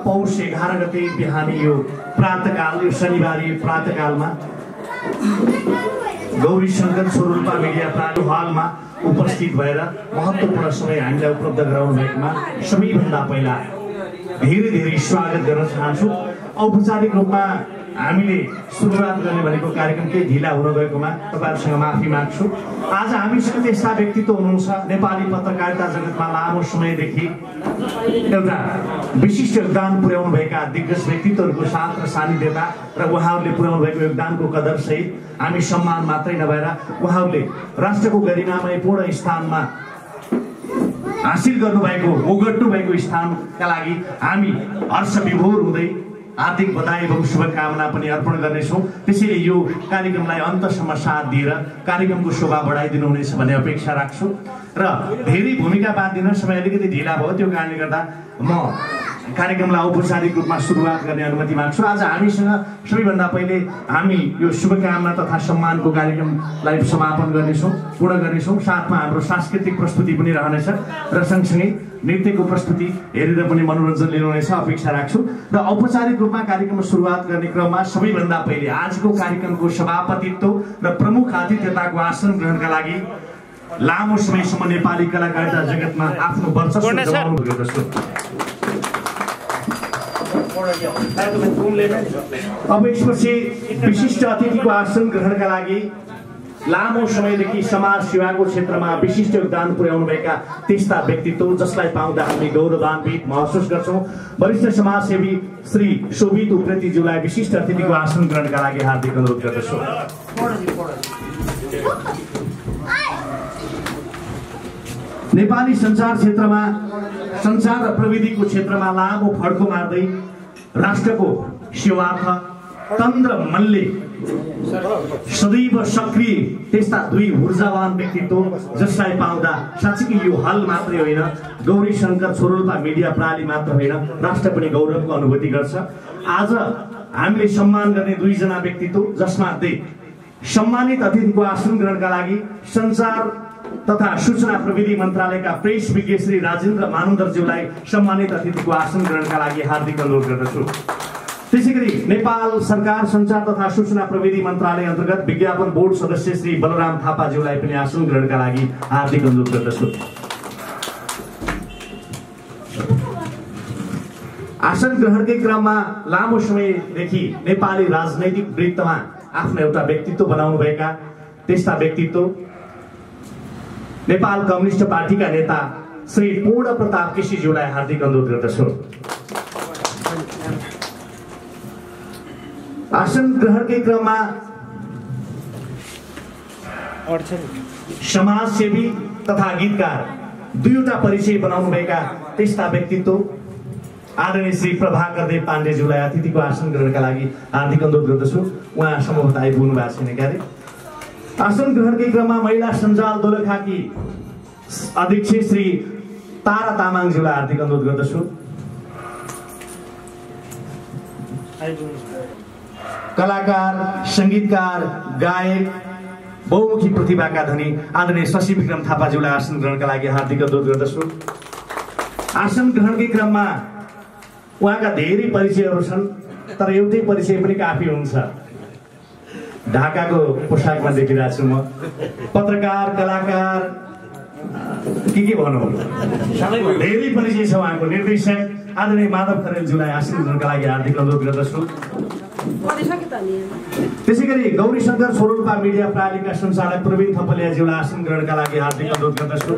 पौष 11 गते बिहानी यो प्रातःकाल यो शनिबारी प्रातःकालमा गौरी शङ्कर छोरोल्पा मिडिया प्राली हलमा उपस्थित भएर महत्त्वपूर्ण समय हामीलाई उपलब्ध गराउनु भएकोमा सबैभन्दा पहिला धेरै स्वागत गर्न चाहन्छु। औपचारिक रूपमा हामीले सुरुवात गर्ने भनेको कार्यक्रम केही ढिला हुन गएकोमा तपाईहरुसँग माफी माग्छु। आज हामीसँग त्यस्ता व्यक्तित्व हुनुहुन्छ नेपाली पत्रकारिता जगतमा लामो समयदेखि एउटा विशिष्ट योगदान पुर्याउनु भएका दिग्गज व्यक्तित्वहरूको साथ र सानिध्यता र उहाँहरूले पुर्याउनु भएको योगदानको कदर सहित हामी सम्मान मात्रै नभएर उहाँहरूले राष्ट्रको गरिमामय पूर्ण स्थानमा हासिल गर्नुभएको ओगट्नु भएको स्थानका लागि हामी हर्ष विभोर हुँदै हार्दिक बधाई एवं शुभकामना पनि अर्पण गर्नेछौँ। त्यसैले यो कार्यक्रमलाई अन्तसम्म साथ दिएर कार्यक्रमको शोभा बढाइदिनु हुनेछ भन्ने अपेक्षा राख्छु र धेरै भूमिका बाँधिदिन समय अलिकति ढिला भयो, त्यो कारणले गर्दा म कार्यक्रमलाई औपचारिक रूपमा सुरुवात गर्ने अनुमति माग्छु। आज हामीसँग सबैभन्दा पहिले हामी यो शुभकामना तथा सम्मानको कार्यक्रमलाई समापन गर्नेछौँ, पूर्ण गर्नेछौँ। साथमा हाम्रो सांस्कृतिक प्रस्तुति पनि रहनेछ र सँगसँगै नृत्यको प्रस्तुति हेरेर पनि मनोरञ्जन लिनुहुनेछ अपेक्षा राख्छु। र औपचारिक रूपमा कार्यक्रम सुरुवात गर्ने क्रममा सबैभन्दा पहिले आजको कार्यक्रमको सभापतित्व र प्रमुख आतिथ्यताको आसन ग्रहणका लागि लामो समयसम्म नेपाली कलाकारिता जगतमा आफ्नो वर्चस्व जमाउनु भएको छ। अब यसपछि विशिष्ट अतिथिको आसन ग्रहणका लागि लामो समयदेखि समाज सेवाको क्षेत्रमा विशिष्ट योगदान पुर्याउनु भएका त्यस्ता व्यक्तित्व जसलाई पाउँदा हामी गौरवान्वित महसुस गर्छौँ। वरिष्ठ समाजसेवी श्री शोभित उप्रेतीज्यूलाई विशिष्ट अतिथिको आसन ग्रहणका लागि हार्दिक अनुरोध गर्दछु। नेपाली सञ्चार क्षेत्रमा सञ्चार र प्रविधिको क्षेत्रमा लामो फड्को मार्दै राष्ट्रको सेवार्थ तन र मनले सदैव सक्रिय त्यस्ता दुई ऊर्जावान व्यक्तित्व जसलाई पाउँदा साँच्चै यो हल मात्रै होइन, गौरी शङ्कर छोरोल्पा मिडिया प्रणाली मात्र होइन, राष्ट्र पनि गौरवको अनुभूति गर्छ। आज हामीले सम्मान गर्ने दुईजना व्यक्तित्व जसमध्ये सम्मानित अतिथिको आसन ग्रहणका लागि सञ्चार तथा सूचना प्रविधि मन्त्रालयका प्रेस विज्ञ श्री राजेन्द्र मानुन्दरज्यूलाई सम्मानित अतिथिको आसन ग्रहणका लागि हार्दिक अनुरोध गर्दछु। त्यसैगरी नेपाल सरकार सञ्चार तथा सूचना प्रविधि मन्त्रालय अन्तर्गत विज्ञापन बोर्ड सदस्य श्री बलराम थापाज्यूलाई पनि आसन ग्रहणका लागि हार्दिक अनुरोध गर्दछु। आसन ग्रहणकै क्रममा लामो समयदेखि नेपाली राजनैतिक वृत्तमा आफ्नो एउटा व्यक्तित्व बनाउनु भएका त्यस्ता व्यक्तित्व नेपाल कम्युनिस्ट पार्टीका नेता श्री पूर्ण प्रताप केसीज्यूलाई हार्दिक अनुरोध गर्दछु। आसन ग्रहणकै क्रममा समाजसेवी तथा गीतकार दुईवटा परिचय बनाउनु भएका त्यस्ता व्यक्तित्व आदरणीय श्री प्रभाकर देव पाण्डेज्यूलाई अतिथिको आसन ग्रहणका लागि हार्दिक अनुरोध गर्दछु। उहाँ सम्भवतः आइपुग्नु भएको छैन क्यारे। आसन ग्रहणकै क्रममा महिला सञ्जाल दोलखाकी अध्यक्ष श्री तारा तामाङज्यूलाई हार्दिक अनुरोध गर्दछु। कलाकार, सङ्गीतकार, गायक, बहुमुखी प्रतिभाका धनी आदरणीय शशि विक्रम थापाज्यूलाई आसन ग्रहणका लागि हार्दिक अनुरोध गर्दछु। आसन ग्रहणकै क्रममा उहाँका धेरै परिचयहरू छन्, तर एउटै परिचय पनि काफी हुन्छ। ढाकाको पोसाकमा देखिरहेको छु म। पत्रकार, कलाकार, के भनौँ, धेरै परिचय छ उहाँको। निर्देशक आदरणीय माधव खरेलज्यूलाई आसन ग्रहणका लागि हार्दिक अनुरोध गर्दछु। त्यसैगरी गौरी शङ्कर छोरोल्पा मिडिया प्रणालीका सञ्चालक प्रवीण थपलियाज्यूलाई आसन ग्रहणका लागि हार्दिक अनुरोध गर्दछु।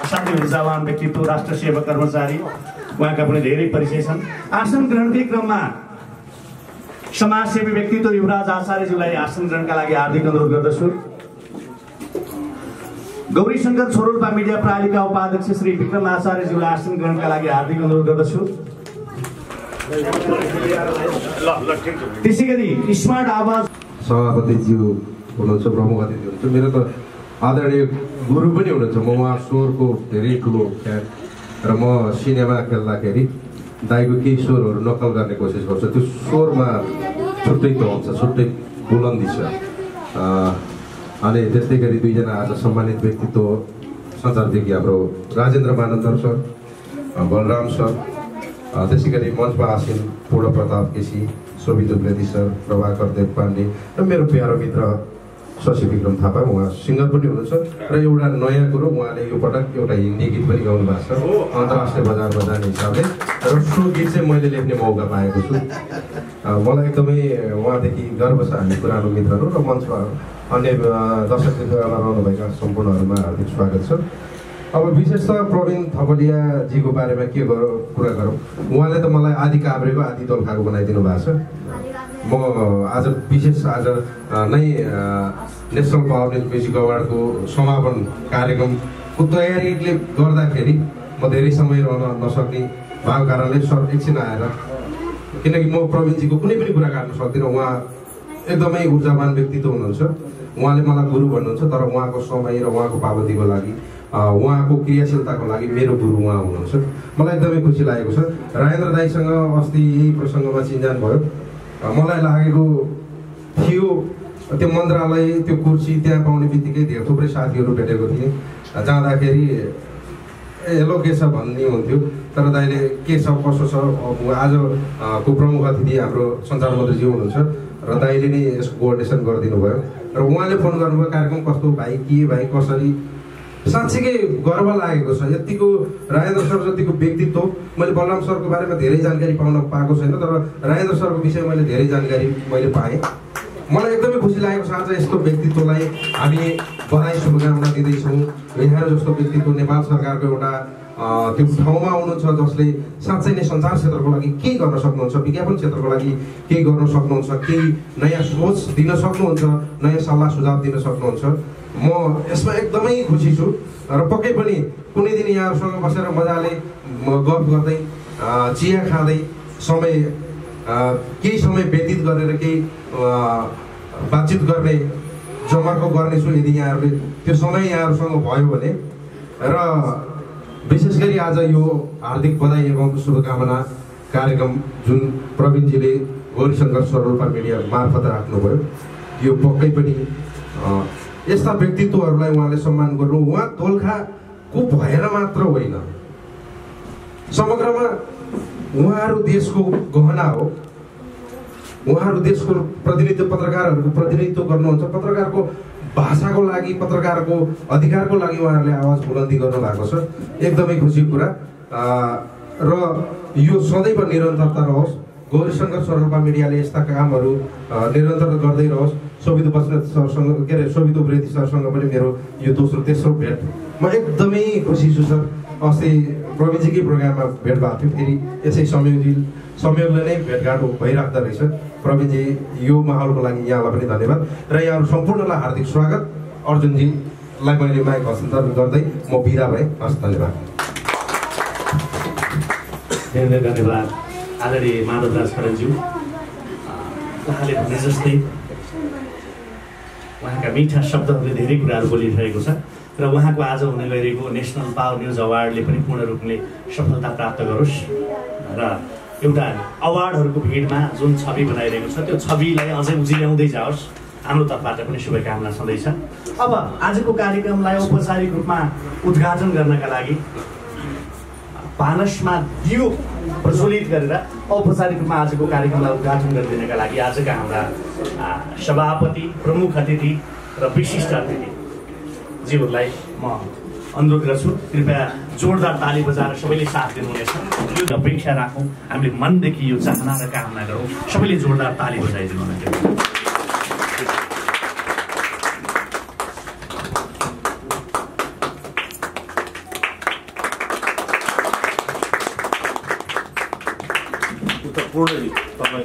असाध्यै ऊर्जावान व्यक्तित्व, राष्ट्र सेवक कर्मचारी, उहाँका पनि धेरै परिचय छन्। आसन ग्रहणकै क्रममा समाजसेवी व्यक्तित्व युवराज आचार्यज्यूलाई आसन ग्रहणका लागि हार्दिक अनुरोध गर्दछु। गौरी शङ्कर छोरोल्पा मिडिया प्रणालीका उपाध्यक्ष श्री विक्रम आचार्यज्यूलाई आसन ग्रहणका लागि हार्दिक अनुरोध गर्दछु। त्यसैगरी स्मार्ट आवाज सभापतिज्यू हुनुहुन्छ, प्रमुख अतिथि हुनुहुन्छ, मेरो त आदरणीय गुरु पनि हुनुहुन्छ। म उहाँ स्वरको धेरै ठुलो फ्यान र म सिनेमा खेल्दाखेरि दाइको केही स्वरहरू नक्कल गर्ने कोसिस गर्छु। त्यो स्वरमा छुट्टै हुन्छ, छुट्टै बुलन्दी छ। अनि त्यस्तै गरी दुईजना आज सम्मानित व्यक्तित्व सञ्चारदेखि हाम्रो राजेन्द्र मानन्दर सर, बलराम सर, त्यसै गरी मञ्चमा आसीन पूर्ण प्रताप केसी, शोभित उप्रेती सर, प्रभाकर देव पाण्डे र मेरो प्यारो मित्र शशि विक्रम थापा, उहाँ सिङ्गर पनि हुनुहुन्छ र एउटा नयाँ कुरो उहाँले यो पटक एउटा हिन्दी गीत पनि गाउनु भएको छ अन्तर्राष्ट्रिय बजारमा जाने हिसाबले, र सो गीत चाहिँ मैले लेख्ने मौका पाएको छु। मलाई एकदमै उहाँदेखि गर्व छ। हामी पुरानो मित्रहरू र मञ्चमा अन्य दर्शकमा रहनुभएका सम्पूर्णहरूमा हार्दिक स्वागत छ। अब विशेषतः प्रवीण थपलियाजीको बारेमा के कुरा गरौँ, उहाँले त मलाई आदि काभ्रेको आदि दोलखाको बनाइदिनु भएको छ। म आज विशेष आज नै नेसनल पावर म्युजिक अवार्डको समापन कार्यक्रमको तयारीले गर्दाखेरि म धेरै समय रहन नसक्ने भएको कारणले सर एकछिन आएर, किनकि म प्रवीणजीको कुनै पनि कुरा काट्न सक्दिनँ। उहाँ एकदमै ऊर्जावान व्यक्तित्व हुनुहुन्छ। उहाँले मलाई गुरु भन्नुहुन्छ, तर उहाँको समय र उहाँको पाबन्दीको लागि, उहाँको क्रियाशीलताको लागि मेरो गुरु उहाँ हुनुहुन्छ। मलाई एकदमै खुसी लागेको छ। राजेन्द्र दाईसँग अस्ति यही प्रसङ्गमा चिन्जान भयो। मलाई लागेको थियो त्यो मन्त्रालय, त्यो कुर्सी त्यहाँ पाउने बित्तिकै धेरै थुप्रै साथीहरू भेटेको थिएँ। जाँदाखेरि हेलो के छ भन्ने हुन्थ्यो, तर दाइले के छ कसो छ, आजको प्रमुख अतिथि हाम्रो सञ्चार मन्त्रीज्यू हुनुहुन्छ र दाइले नै यसको कोअर्डिनेसन गरिदिनु भयो र उहाँले फोन गर्नुभयो कार्यक्रम कस्तो भाइ, के भाइ, कसरी। साँच्चीकै गर्व लागेको छ। यतिको राजेन्द्र सर जतिको व्यक्तित्व, मैले बलराम सरको बारेमा धेरै जानकारी पाउन पाएको छैन, तर राजेन्द्र सरको विषयमा मैले धेरै जानकारी मैले पाएँ। मलाई एकदमै खुसी लागेको छ। आज यस्तो व्यक्तित्वलाई हामी बधाई शुभकामना दिँदैछौँ। यहाँहरू जस्तो व्यक्तित्व नेपाल सरकारको एउटा त्यो ठाउँमा हुनुहुन्छ जसले साँच्चै नै सञ्चार क्षेत्रको लागि केही गर्न सक्नुहुन्छ, विज्ञापन क्षेत्रको लागि केही गर्न सक्नुहुन्छ, केही नयाँ सोच दिन सक्नुहुन्छ, नयाँ सल्लाह सुझाव दिन सक्नुहुन्छ। म यसमा एकदमै खुसी छु र पक्कै पनि कुनै दिन यहाँहरूसँग बसेर मजाले गफ गर्दै चिया खाँदै केही समय व्यतीत गरेर केही बातचित गर्ने जमर्को गर्नेछु यदि यहाँहरूले त्यो समय यहाँहरूसँग भयो भने। र विशेष गरी आज यो हार्दिक बधाई एवं शुभकामना कार्यक्रम जुन प्रवीणजीले गौरीशङ्कर स्वरूपा मिडिया मार्फत राख्नुभयो, यो पक्कै पनि यस्ता व्यक्तित्वहरूलाई उहाँले सम्मान गर्नु, उहाँ दोलखाको भएर मात्र होइन, समग्रमा उहाँहरू देशको गहना हो। उहाँहरू देशको प्रतिनिधित्व, पत्रकारहरूको प्रतिनिधित्व गर्नुहुन्छ। पत्रकारको भाषाको लागि, पत्रकारको अधिकारको लागि उहाँहरूले आवाज बुलन्दी गर्नु भएको छ। एकदमै खुसीको कुरा र यो सदैव निरन्तरता रहोस्। गौरीशङ्कर स्वरूपा मिडियाले यस्ता कामहरू निरन्तर गर्दै रहोस्। शोभित बस्नेत सरसँग, के अरे शोभित उप्रेती सरसँग पनि मेरो यो दोस्रो तेस्रो भेट। म एकदमै खुसी छु सर। अस्ति प्रवीणजीकै प्रोग्राममा भेट भएको थियो, फेरि यसै संयोगले नै भेटघाट भइराख्दो रहेछ। प्रवीणजी, यो माहौलको लागि यहाँलाई पनि धन्यवाद र यहाँहरू सम्पूर्णलाई हार्दिक स्वागत। अर्जुनजीलाई मैले माइक हस्तान्तरण गर्दै म बिदा भएँ। हस्, धन्यवाद। धेरै धन्यवाद आदरणीय माधवराज खरेलज्यू। उहाँले भने जस्तै उहाँका मिठा शब्दहरूले धेरै कुराहरू बोलिरहेको छ र उहाँको आज हुन गइरहेको नेसनल पावर न्युज अवार्डले पनि पूर्ण रूपले सफलता प्राप्त गरोस् र एउटा अवार्डहरूको भिडमा जुन छवि बनाइरहेको छ त्यो छविलाई अझै उजिल्याउँदै जाओस्। हाम्रो तर्फबाट पनि शुभकामना छँदैछ। अब आजको कार्यक्रमलाई औपचारिक रूपमा उद्घाटन गर्नका लागि भानसमा दियो प्रज्वलित गरेर औपचारिक रूपमा आजको कार्यक्रमलाई उद्घाटन गरिदिनका लागि आजका हाम्रा सभापति, प्रमुख अतिथि र विशिष्ट अतिथिज्यूहरूलाई म अनुरोध गर्छु, कृपया जोरदार ताली बजाएर सबैले साथ दिनुहुनेछ। यो अपेक्षा राखौँ, हामीले मनदेखि यो चाहना र कामना गरौँ। सबैले जोरदार ताली बजाइदिनु हुनेछ। पूर्ण तपाईँ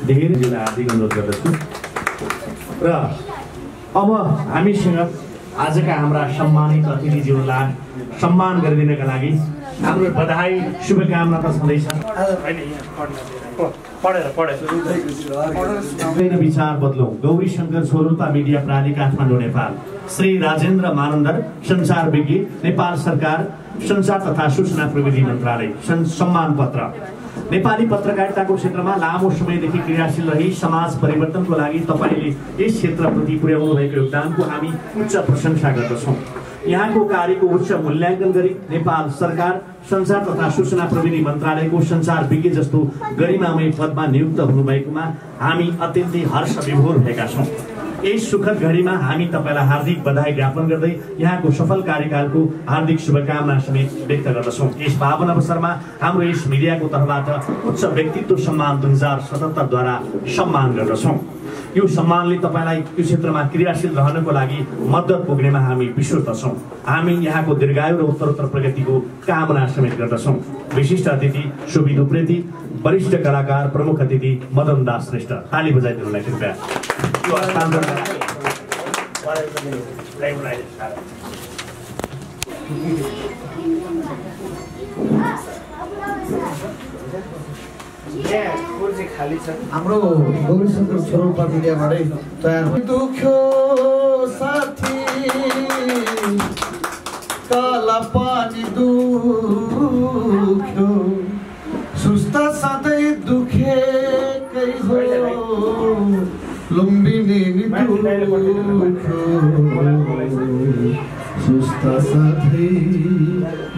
धेरै हार्दिक अनुरोध गर्दछु र अब हामीसँग आजका हाम्रा सम्मानित अतिथिज्यूलाई सम्मान गरिदिनका लागि हाम्रो बधाई शुभकामना त छँदैछ। विचार बदलौँ गौरी शङ्कर छोरोल्पा मिडिया प्रालि काठमाडौँ नेपाल। श्री राजेन्द्र मानन्दर संसारविज्ञ नेपाल सरकार संचार तथा सूचना प्रविधि मन्त्रालय सम्मान पत्र। नेपाली पत्रकारिताको क्षेत्रमा लामो समयदेखि क्रियाशील रही समाज परिवर्तनको लागि तपाईले यस क्षेत्रप्रति पुर्याउनु भएको योगदानको हामी उच्च प्रशंसा गर्दछौँ। यहाँको कार्यको उच्च मूल्याङ्कन गरी नेपाल सरकार संचार तथा सूचना प्रविधि मन्त्रालयको संचार विज्ञ जस्तो गरिमामय पदमा नियुक्त हुनुभएकोमा हामी अत्यन्तै हर्ष विभोर भएका छौँ। यस सुखद घडीमा हामी तपाईलाई हार्दिक बधाई ज्ञापन गर्दै यहाँको सफल कार्यकालको हार्दिक शुभकामना समेत व्यक्त गर्दछौँ। यस पावन अवसरमा हाम्रो यस मिडियाको तर्फबाट उच्च व्यक्तित्व सम्मान 2077 द्वारा सम्मान गर्दछौँ। यो सम्मानले तपाईलाई यो क्षेत्रमा क्रियाशील रहनको लागि मद्दत पुग्नेमा हामी विश्वस्त छौँ। हामी यहाँको दीर्घायु र उत्तरोत्तर प्रगतिको कामना समेत गर्दछौँ। विशिष्ट अतिथि शोभित उप्रेती, वरिष्ठ कलाकार प्रमुख अतिथि मदन दास श्रेष्ठ, ताली बजाइदिनुलाई कृपया। हाम्रो गौरी शङ्कर छोरोल्पा मिडियाबाटै तयार दुख्यो साथी काला पानी दुख्यो सुस्ता सधैँ दुखेकै हो लुम्बिनी दुख्यो सुस्ता सधैँ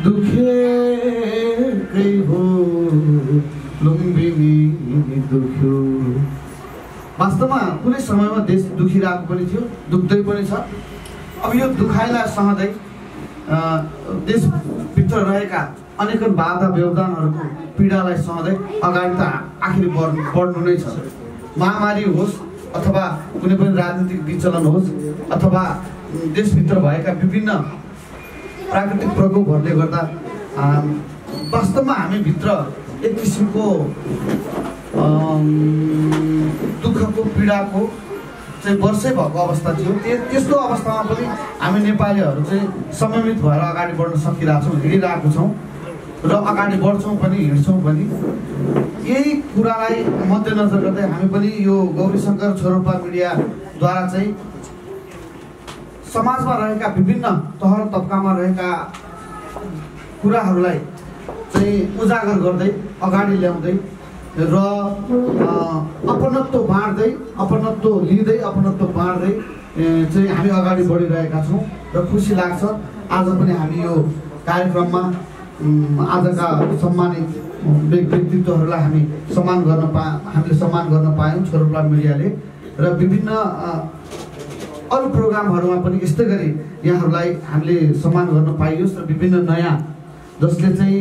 दुखेकै हो लुम्बिनी दुख्यो। वास्तवमा कुनै समयमा देश दुखिरहेको पनि थियो, दुख्दै पनि छ। अब यो दुखाइलाई सहँदै देशभित्र रहेका अनेकन बाधा व्यवधानहरूको पीडालाई सहँदै अगाडि त आखिर बढ्नु नै छ। महामारी होस् अथवा कुनै पनि राजनीतिक विचलन होस् अथवा देशभित्र भएका विभिन्न प्राकृतिक प्रकोपहरूले गर्दा वास्तवमा हामीभित्र एक किसिमको दुःखको पीडाको चाहिँ वर्षै भएको अवस्था थियो। त्यस्तो अवस्थामा पनि हामी नेपालीहरू चाहिँ संयमित भएर अगाडि बढ्न सकिरहेछौँ, हिँडिरहेको छौँ र अगाडि बढ्छौँ पनि हिँड्छौँ पनि। यही कुरालाई मध्यनजर गर्दै हामी पनि यो गौरी शङ्कर छोरोल्पा मिडियाद्वारा चाहिँ समाजमा रहेका विभिन्न तह तब्कामा रहेका कुराहरूलाई चाहिँ उजागर गर्दै अगाडि ल्याउँदै र अपनत्व बाँड्दै अपनत्व लिँदै अपनत्व बाँड्दै चाहिँ हामी अगाडि बढिरहेका छौँ र खुसी लाग्छ। आज पनि हामी यो कार्यक्रममा आजका सम्मानित व्यक्तित्वहरूलाई हामीले सम्मान गर्न पायौँ छोरोल्पा मिडियाले र विभिन्न अरू प्रोग्रामहरूमा पनि यस्तै गरी यहाँहरूलाई हामीले सम्मान गर्न पाइयोस् र विभिन्न नयाँ जसले चाहिँ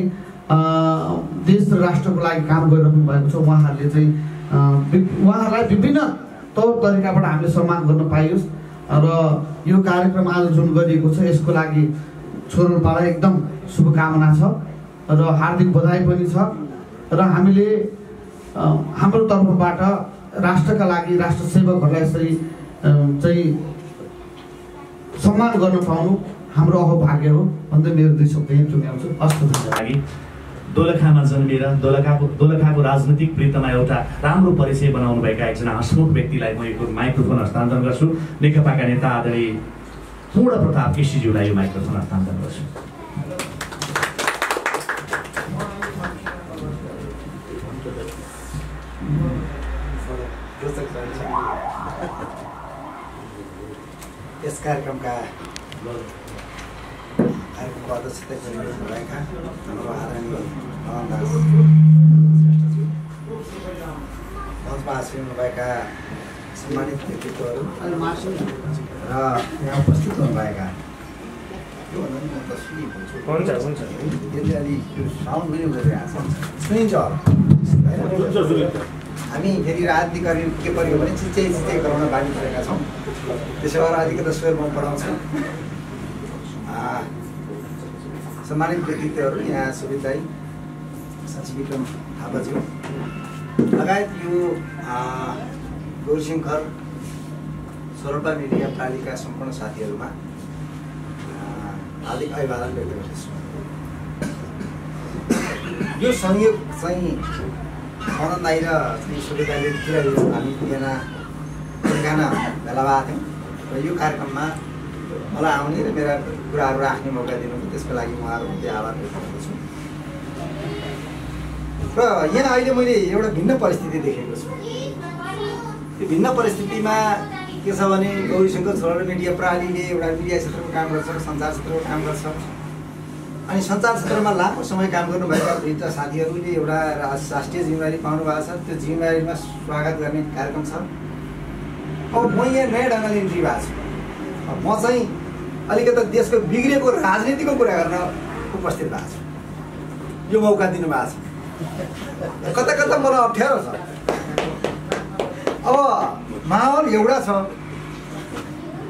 देश र राष्ट्रको लागि काम गरिरहनु भएको छ उहाँहरूले चाहिँ उहाँहरूलाई विभिन्न तौर तरिकाबाट हामीले सम्मान गर्न पाइयोस् र यो कार्यक्रम आज जुन गरिएको छ यसको लागि छोरोल्पालाई एकदम शुभकामना छ र हार्दिक बधाई पनि छ र हामीले हाम्रो तर्फबाट राष्ट्रका लागि राष्ट्र सेवकहरूलाई यसरी चाहिँ सम्मान गर्न पाउनु हाम्रो अहोभाग्य हो भन्दै मेरो 2 शब्द यही टुङ्ग्याउँछु। लागि दोलखामा जन्मिएर दोलखाको राजनीतिक वृत्तमा एउटा राम्रो परिचय बनाउनुभएका एकजना हसमुख व्यक्तिलाई म यो माइक्रोफोन हस्तान्तरण गर्छु। नेकपाका नेता आदरणीय पूर्ण प्रताप केसीज्यूलाई यो माइक्रोफोन हस्तान्तरण गर्छु। यस कार्यक्रमका अध्यक्षता गरिरहेका हाम्रो आदरणीय मदन दास श्रेष्ठज्यू, मञ्चमा आसीन हुनुभएका सम्मानित व्यक्तित्वहरू र यहाँ उपस्थित हुनुभएका यसले अलि यो साउन्ड पनि गरिरहेको छ, सुनिन्छ होला। हामी फेरि राजनीति गर्ने के पऱ्यो भने चिच्चै गराउन बानी परेका छौँ। त्यसो भएर अलिकति स्वर म पढाउँछु। सम्मानित व्यक्तित्वहरू यहाँ सुबित दाई, साक्षी विक्रम थापाज्यू लगायत यो गौरीशङ्कर सोरोल्पा मिडिया प्रालीका सम्पूर्ण साथीहरूमा हार्दिक अभिवादन व्यक्त गर्दछु। यो संयोग चाहिँ मदन दाई र सुबित दाईले हामी बिहान ठेगाना भेला भएको थियौँ र यो कार्यक्रममा मलाई आउने र मेरा कुराहरू राख्ने मौका दिनुभयो, त्यसको लागि उहाँहरूप्रति आभार व्यक्त गर्दछु। र यहाँ अहिले मैले एउटा भिन्न परिस्थिति देखेको छु। त्यो भिन्न परिस्थितिमा के छ भने गौरीशङ्कर सोरोल्पा मिडिया प्रालीले एउटा मिडिया क्षेत्रमा काम गर्छ, सञ्चार क्षेत्रमा काम गर्छ। अनि सञ्चार क्षेत्रमा लामो समय काम गर्नुभएका वृद्ध साथीहरूले एउटा राष्ट्रिय जिम्मेवारी पाउनु भएको छ। त्यो जिम्मेवारीमा स्वागत गर्ने कार्यक्रम छ। अब म यहाँ नयाँ ढङ्गले इन्ट्री भएको छु। म चाहिँ अलिकति देशको बिग्रेको राजनीतिको कुरा गर्न उपस्थित भएको छु। यो मौका दिनुभएको छ। कता कता मलाई अप्ठ्यारो छ। अब माहौल एउटा छ,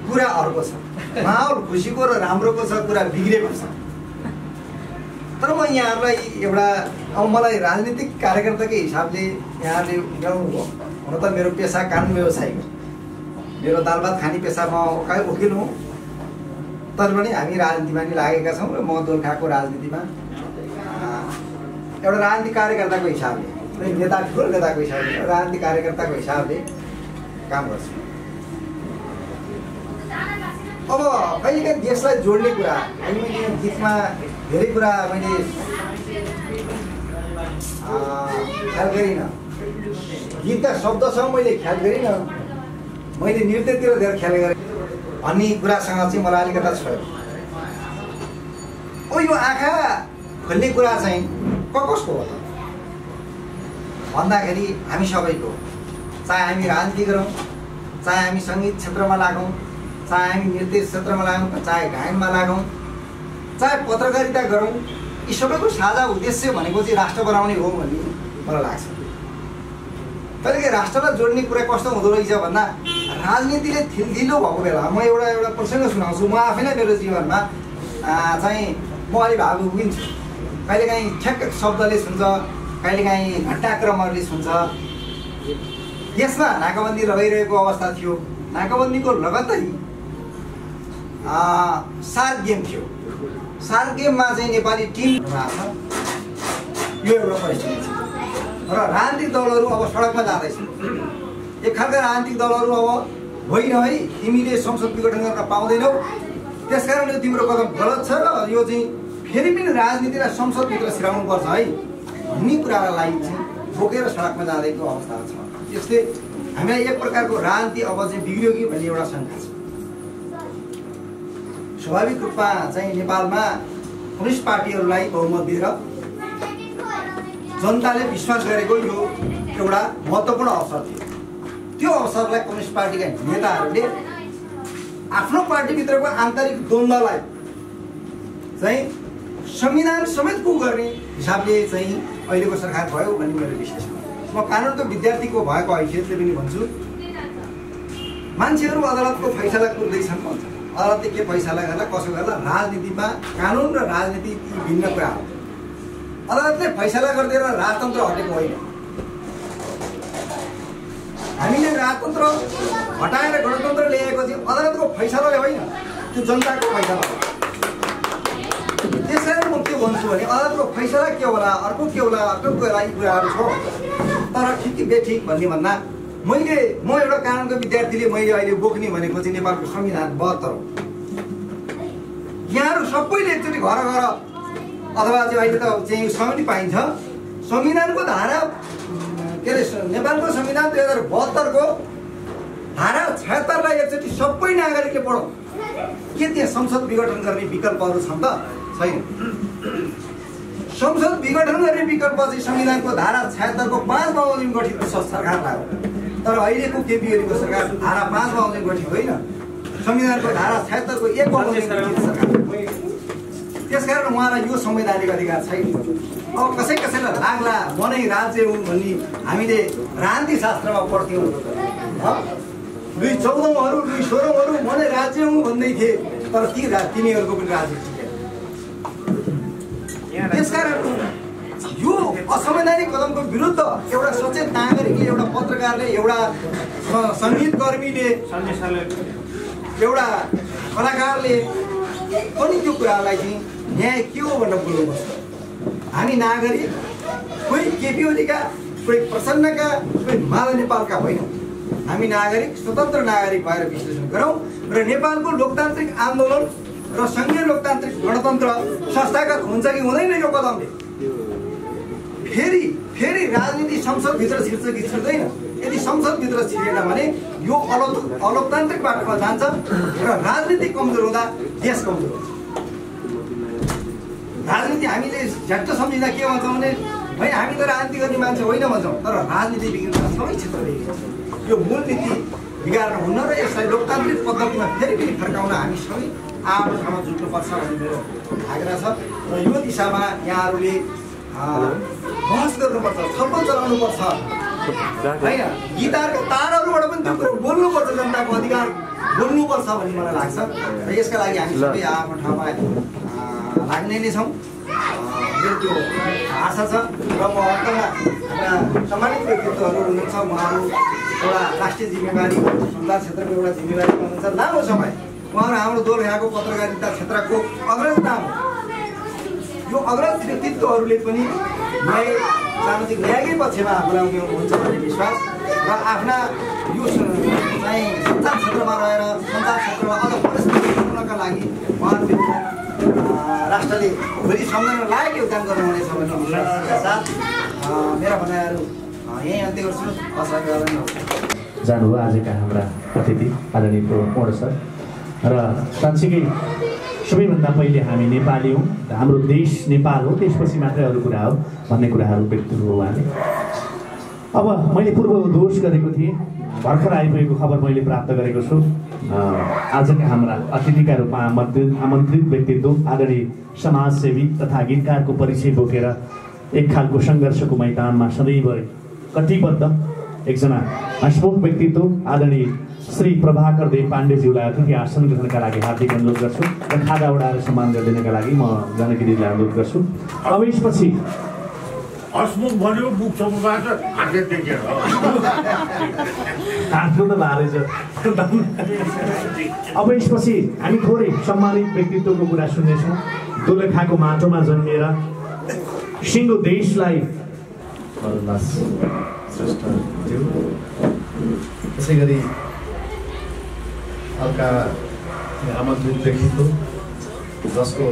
कुरा अर्को छ। माहौल खुसीको र राम्रोको छ, कुरा बिग्रेको छ। तर म यहाँहरूलाई एउटा अब मलाई राजनीतिक कार्यकर्ताकै हिसाबले यहाँहरूले उठाउनुभयो। हुन त मेरो पेसा कानुन व्यवसायिक हो, मेरो दाल भात खाने पेसा म वकिल हुँ। तर पनि हामी राजनीतिमा नि लागेका छौँ र म दोलखाको राजनीतिमा एउटा राजनीतिक कार्यकर्ताको हिसाबले, ठुलो नेताको हिसाबले, राजनीतिक कार्यकर्ताको हिसाबले काम गर्छु। अब कहिलेकाहीँ देशलाई जोड्ने कुरा, अहिले मैले गीतमा धेरै कुरा मैले ख्याल गरिनँ, गीतका शब्दसँग मैले ख्याल गरिनँ, मैले नृत्यतिर धेरै ख्याल गरेँ भन्ने कुरासँग चाहिँ मलाई अलिकता छोयो। ओ यो आँखा खोल्ने कुरा चाहिँ कसको हो त भन्दाखेरि हामी सबैको, चाहे हामी राजनीति गरौँ, चाहे हामी सङ्गीत क्षेत्रमा लागौँ, चाहे हामी नृत्य क्षेत्रमा लागौँ, चाहे गायनमा लागौँ, चाहे पत्रकारिता गरौँ, यी सबैको साझा उद्देश्य भनेको चाहिँ राष्ट्र बनाउने हो भन्ने मलाई लाग्छ। कहिलेकाहीँ राष्ट्रलाई जोड्ने कुरा कस्तो हुँदो रहेछ भन्दा राजनीतिले थिल्दिलो भएको बेला म एउटा प्रसङ्ग सुनाउँछु। म आफै नै मेरो जीवनमा चाहिँ म अलि भावुक हुन्छु। कहिलेकाहीँ ठ्याक्क शब्दले सुन्छ, कहिलेकाहीँ घटनाक्रमहरूले सुन्छ। देशमा नाकाबन्दी लगाइरहेको अवस्था थियो। नाकाबन्दीको लगत्तै सार्क गेम थियो। सार्क गेममा चाहिँ नेपाली टिम भएको छ। यो एउटा परिस्थिति छ र राजनीतिक दलहरू अब सडकमा जाँदैछन्। एक खालका राजनीतिक दलहरू अब होइन है, तिमीले संसद विघटन गर्न पाउँदैनौ, त्यसकारण यो तिम्रो कदम गलत छ र यो चाहिँ फेरि पनि राजनीतिलाई संसदभित्र सिराउनुपर्छ है भन्ने कुरालाई चाहिँ बोकेर सडकमा जाँदैको अवस्था छ। त्यसले हामीलाई एक प्रकारको राजनीति अब चाहिँ बिग्रियो कि भन्ने एउटा शङ्का छ। स्वाभाविक रूपमा चाहिँ नेपालमा कम्युनिस्ट पार्टीहरूलाई बहुमत दिएर जनताले विश्वास गरेको यो एउटा महत्त्वपूर्ण अवसर थियो। त्यो अवसरलाई कम्युनिस्ट पार्टीका नेताहरूले आफ्नो पार्टीभित्रको आन्तरिक द्वन्द्वलाई चाहिँ संविधान समेत पुग गर्ने हिसाबले चाहिँ अहिलेको सरकार भयो भन्ने मेरो विश्लेषण। म कानुनको विद्यार्थीको भएको हैसियतले पनि भन्छु, मान्छेहरू अदालतको फैसला कुर्दैछन् भन्छ। अदालतले के फैसला गर्दा कसो गर्दा राजनीतिमा कानुन र राजनीति भिन्न कुरा हो। अदालतले फैसला गरिदिएर राजतन्त्र हटेको होइन। हामीले राजतन्त्र हटाएर गणतन्त्र ल्याएको चाहिँ अदालतको फैसलाले होइन, त्यो जनताको फैसला हो। त्यसैले म के भन्छु भने अदालतको फैसला के होला, अर्को के होला, अर्को यी कुराहरू छ। तर ठिक कि बेठिक भन्ने भन्दा म एउटा कानुनको विद्यार्थीले मैले अहिले बोक्ने भनेको चाहिँ नेपालको संविधान 72 हो। यहाँहरू सबैले एकचोटि घर घर अथवा चाहिँ अहिले त चाहिँ सहमति पाइन्छ। संविधानको धारा के अरे नेपालको संविधान 2072 को धारा 76लाई एकचोटि सबै नागरिकले पढौँ। के त्यहाँ संसद विघटन गर्ने विकल्पहरू छन् त? छैन। संसद विघटन गर्ने विकल्प चाहिँ संविधानको धारा 76 को 5 बमोजिम गठित सरकारलाई हो। तर अहिलेको केपी ओलीको सरकार धारा 5 बमोजिम गठित होइन, संविधानको धारा 76 को 1 बमोजिम गठित सरकार। त्यसकारण उहाँलाई यो संवैधानिक अधिकार छैन। अब कसैलाई लाग्ला म नै राज्य हुँ भन्ने हामीले राजनीति शास्त्रमा पढ्थ्यौँ। लुई 14औँहरू लुई 16औँहरू म नै राज्य हुँ भन्दै थिए। तर तिनीहरूको पनि राजनीति त्यसकारण यो असंवैधानिक कदमको विरुद्ध एउटा सचेत नागरिकले, एउटा पत्रकारले, एउटा सङ्गीतकर्मीले, एउटा कलाकारले पनि त्यो कुरालाई चाहिँ न्याय के हो भनेर बोल्नुपर्छ। हामी नागरिक कोही केपी ओलीका, कोही प्रसन्नका, कोही माधव नेपालका होइनौँ। हामी नागरिक, स्वतन्त्र नागरिक भएर विश्लेषण गरौँ र नेपालको लोकतान्त्रिक आन्दोलन र सङ्घीय लोकतान्त्रिक गणतन्त्र संस्थागत हुन्छ कि हुँदैन यो कदमले। फेरि राजनीति संसदभित्र छिर्छ कि छिर्दैन। यदि संसदभित्र छिरेन भने यो अलोकतान्त्रिक बाटोमा जान्छ र राजनीति कमजोर हुँदा देश कमजोर हुन्छ। राजनीति हामीले झ्याट्ट सम्झिँदा के भन्छौँ भने भाइ हामी त राजनीति गर्ने मान्छे होइन भन्छौँ, तर राजनीति बिग्रिन्छ सबै क्षेत्र बिग्रिन्छ। यो मूल नीति बिगार्न हुन्न र यसलाई लोकतान्त्रिक पद्धतिमा फेरि पनि फर्काउन हामी सबै आफ्नो ठाउँमा जुट्नुपर्छ भन्ने मेरो आग्रह छ। र यो दिशामा यहाँहरूले बहस गर्नुपर्छ, छलफल चलाउनुपर्छ होइन। गीतारका तारहरूबाट पनि त्यो कुरो बोल्नुपर्छ, जनताको अधिकार बोल्नुपर्छ भन्ने मलाई लाग्छ। र यसका लागि हामी सबै आफ्नो ठाउँमा लाग्ने नै छौँ, मेरो त्यो आशा छ। र म अन्तमा हाम्रा सम्मानित व्यक्तित्वहरू हुनुहुन्छ, उहाँहरू एउटा राष्ट्रिय जिम्मेवारी, सञ्चार क्षेत्रको एउटा जिम्मेवारी हुनुहुन्छ। लामो समय उहाँहरू हाम्रो दोलखाको पत्रकारिता क्षेत्रको अग्रज नाम हो। यो अग्रज व्यक्तित्वहरूले पनि न्याय, सामाजिक न्यायकै पक्षमा बोलाउने हुन्छ भन्ने विश्वास र आफ्ना यो चाहिँ सञ्चार क्षेत्रमा रहेर सञ्चार क्षेत्रमा अझ परिस्थिति बनाउनका लागि उहाँहरूले राष्ट्रले भोलि सम्झन लायक योगदान गर्नुहुनेछ भन्ने विश्वासका साथ मेरा भनाइहरू यहीँ अन्त्य गर्छु। जानुभयो आजका हाम्रा अतिथि आदरणीय पौड सर। र साँच्चीकै सबैभन्दा पहिले हामी नेपाली हौँ, हाम्रो देश नेपाल हो, त्यसपछि मात्रै अरू कुरा हो भन्ने कुराहरू व्यक्त हो उहाँले। अब मैले पूर्व दोष गरेको थिएँ, भर्खर आइपुगेको खबर मैले प्राप्त गरेको छु। आजका हाम्रा अतिथिका रूपमा आमन्त्रित व्यक्तित्व आदरणीय समाजसेवी तथा गीतकारको परिचय बोकेर एक खालको सङ्घर्षको मैदानमा सदैव कटिबद्ध एकजना हसमुख व्यक्तित्व आदरणीय श्री प्रभाकर देव पाण्डेज्यूलाई अतिथि आसन ग्रहणका लागि हार्दिक अनुरोध गर्छु र खाजा उडाएर सम्मान गरिदिनका लागि म जानकी दिदीलाई अनुरोध गर्छु। अब यसपछि हसमुख भन्यो बुक समूहबाट हातेर देखेर आफ्नो त भारै छ। अब यसपछि हामी थोरै सम्मानित व्यक्तित्वको कुरा सुन्नेछौँ। दोलखाको माटोमा जन्मिएर सिङ्गो देशलाई त्यसै गरी अर्का आमन्त्रित व्यक्तित्व जसको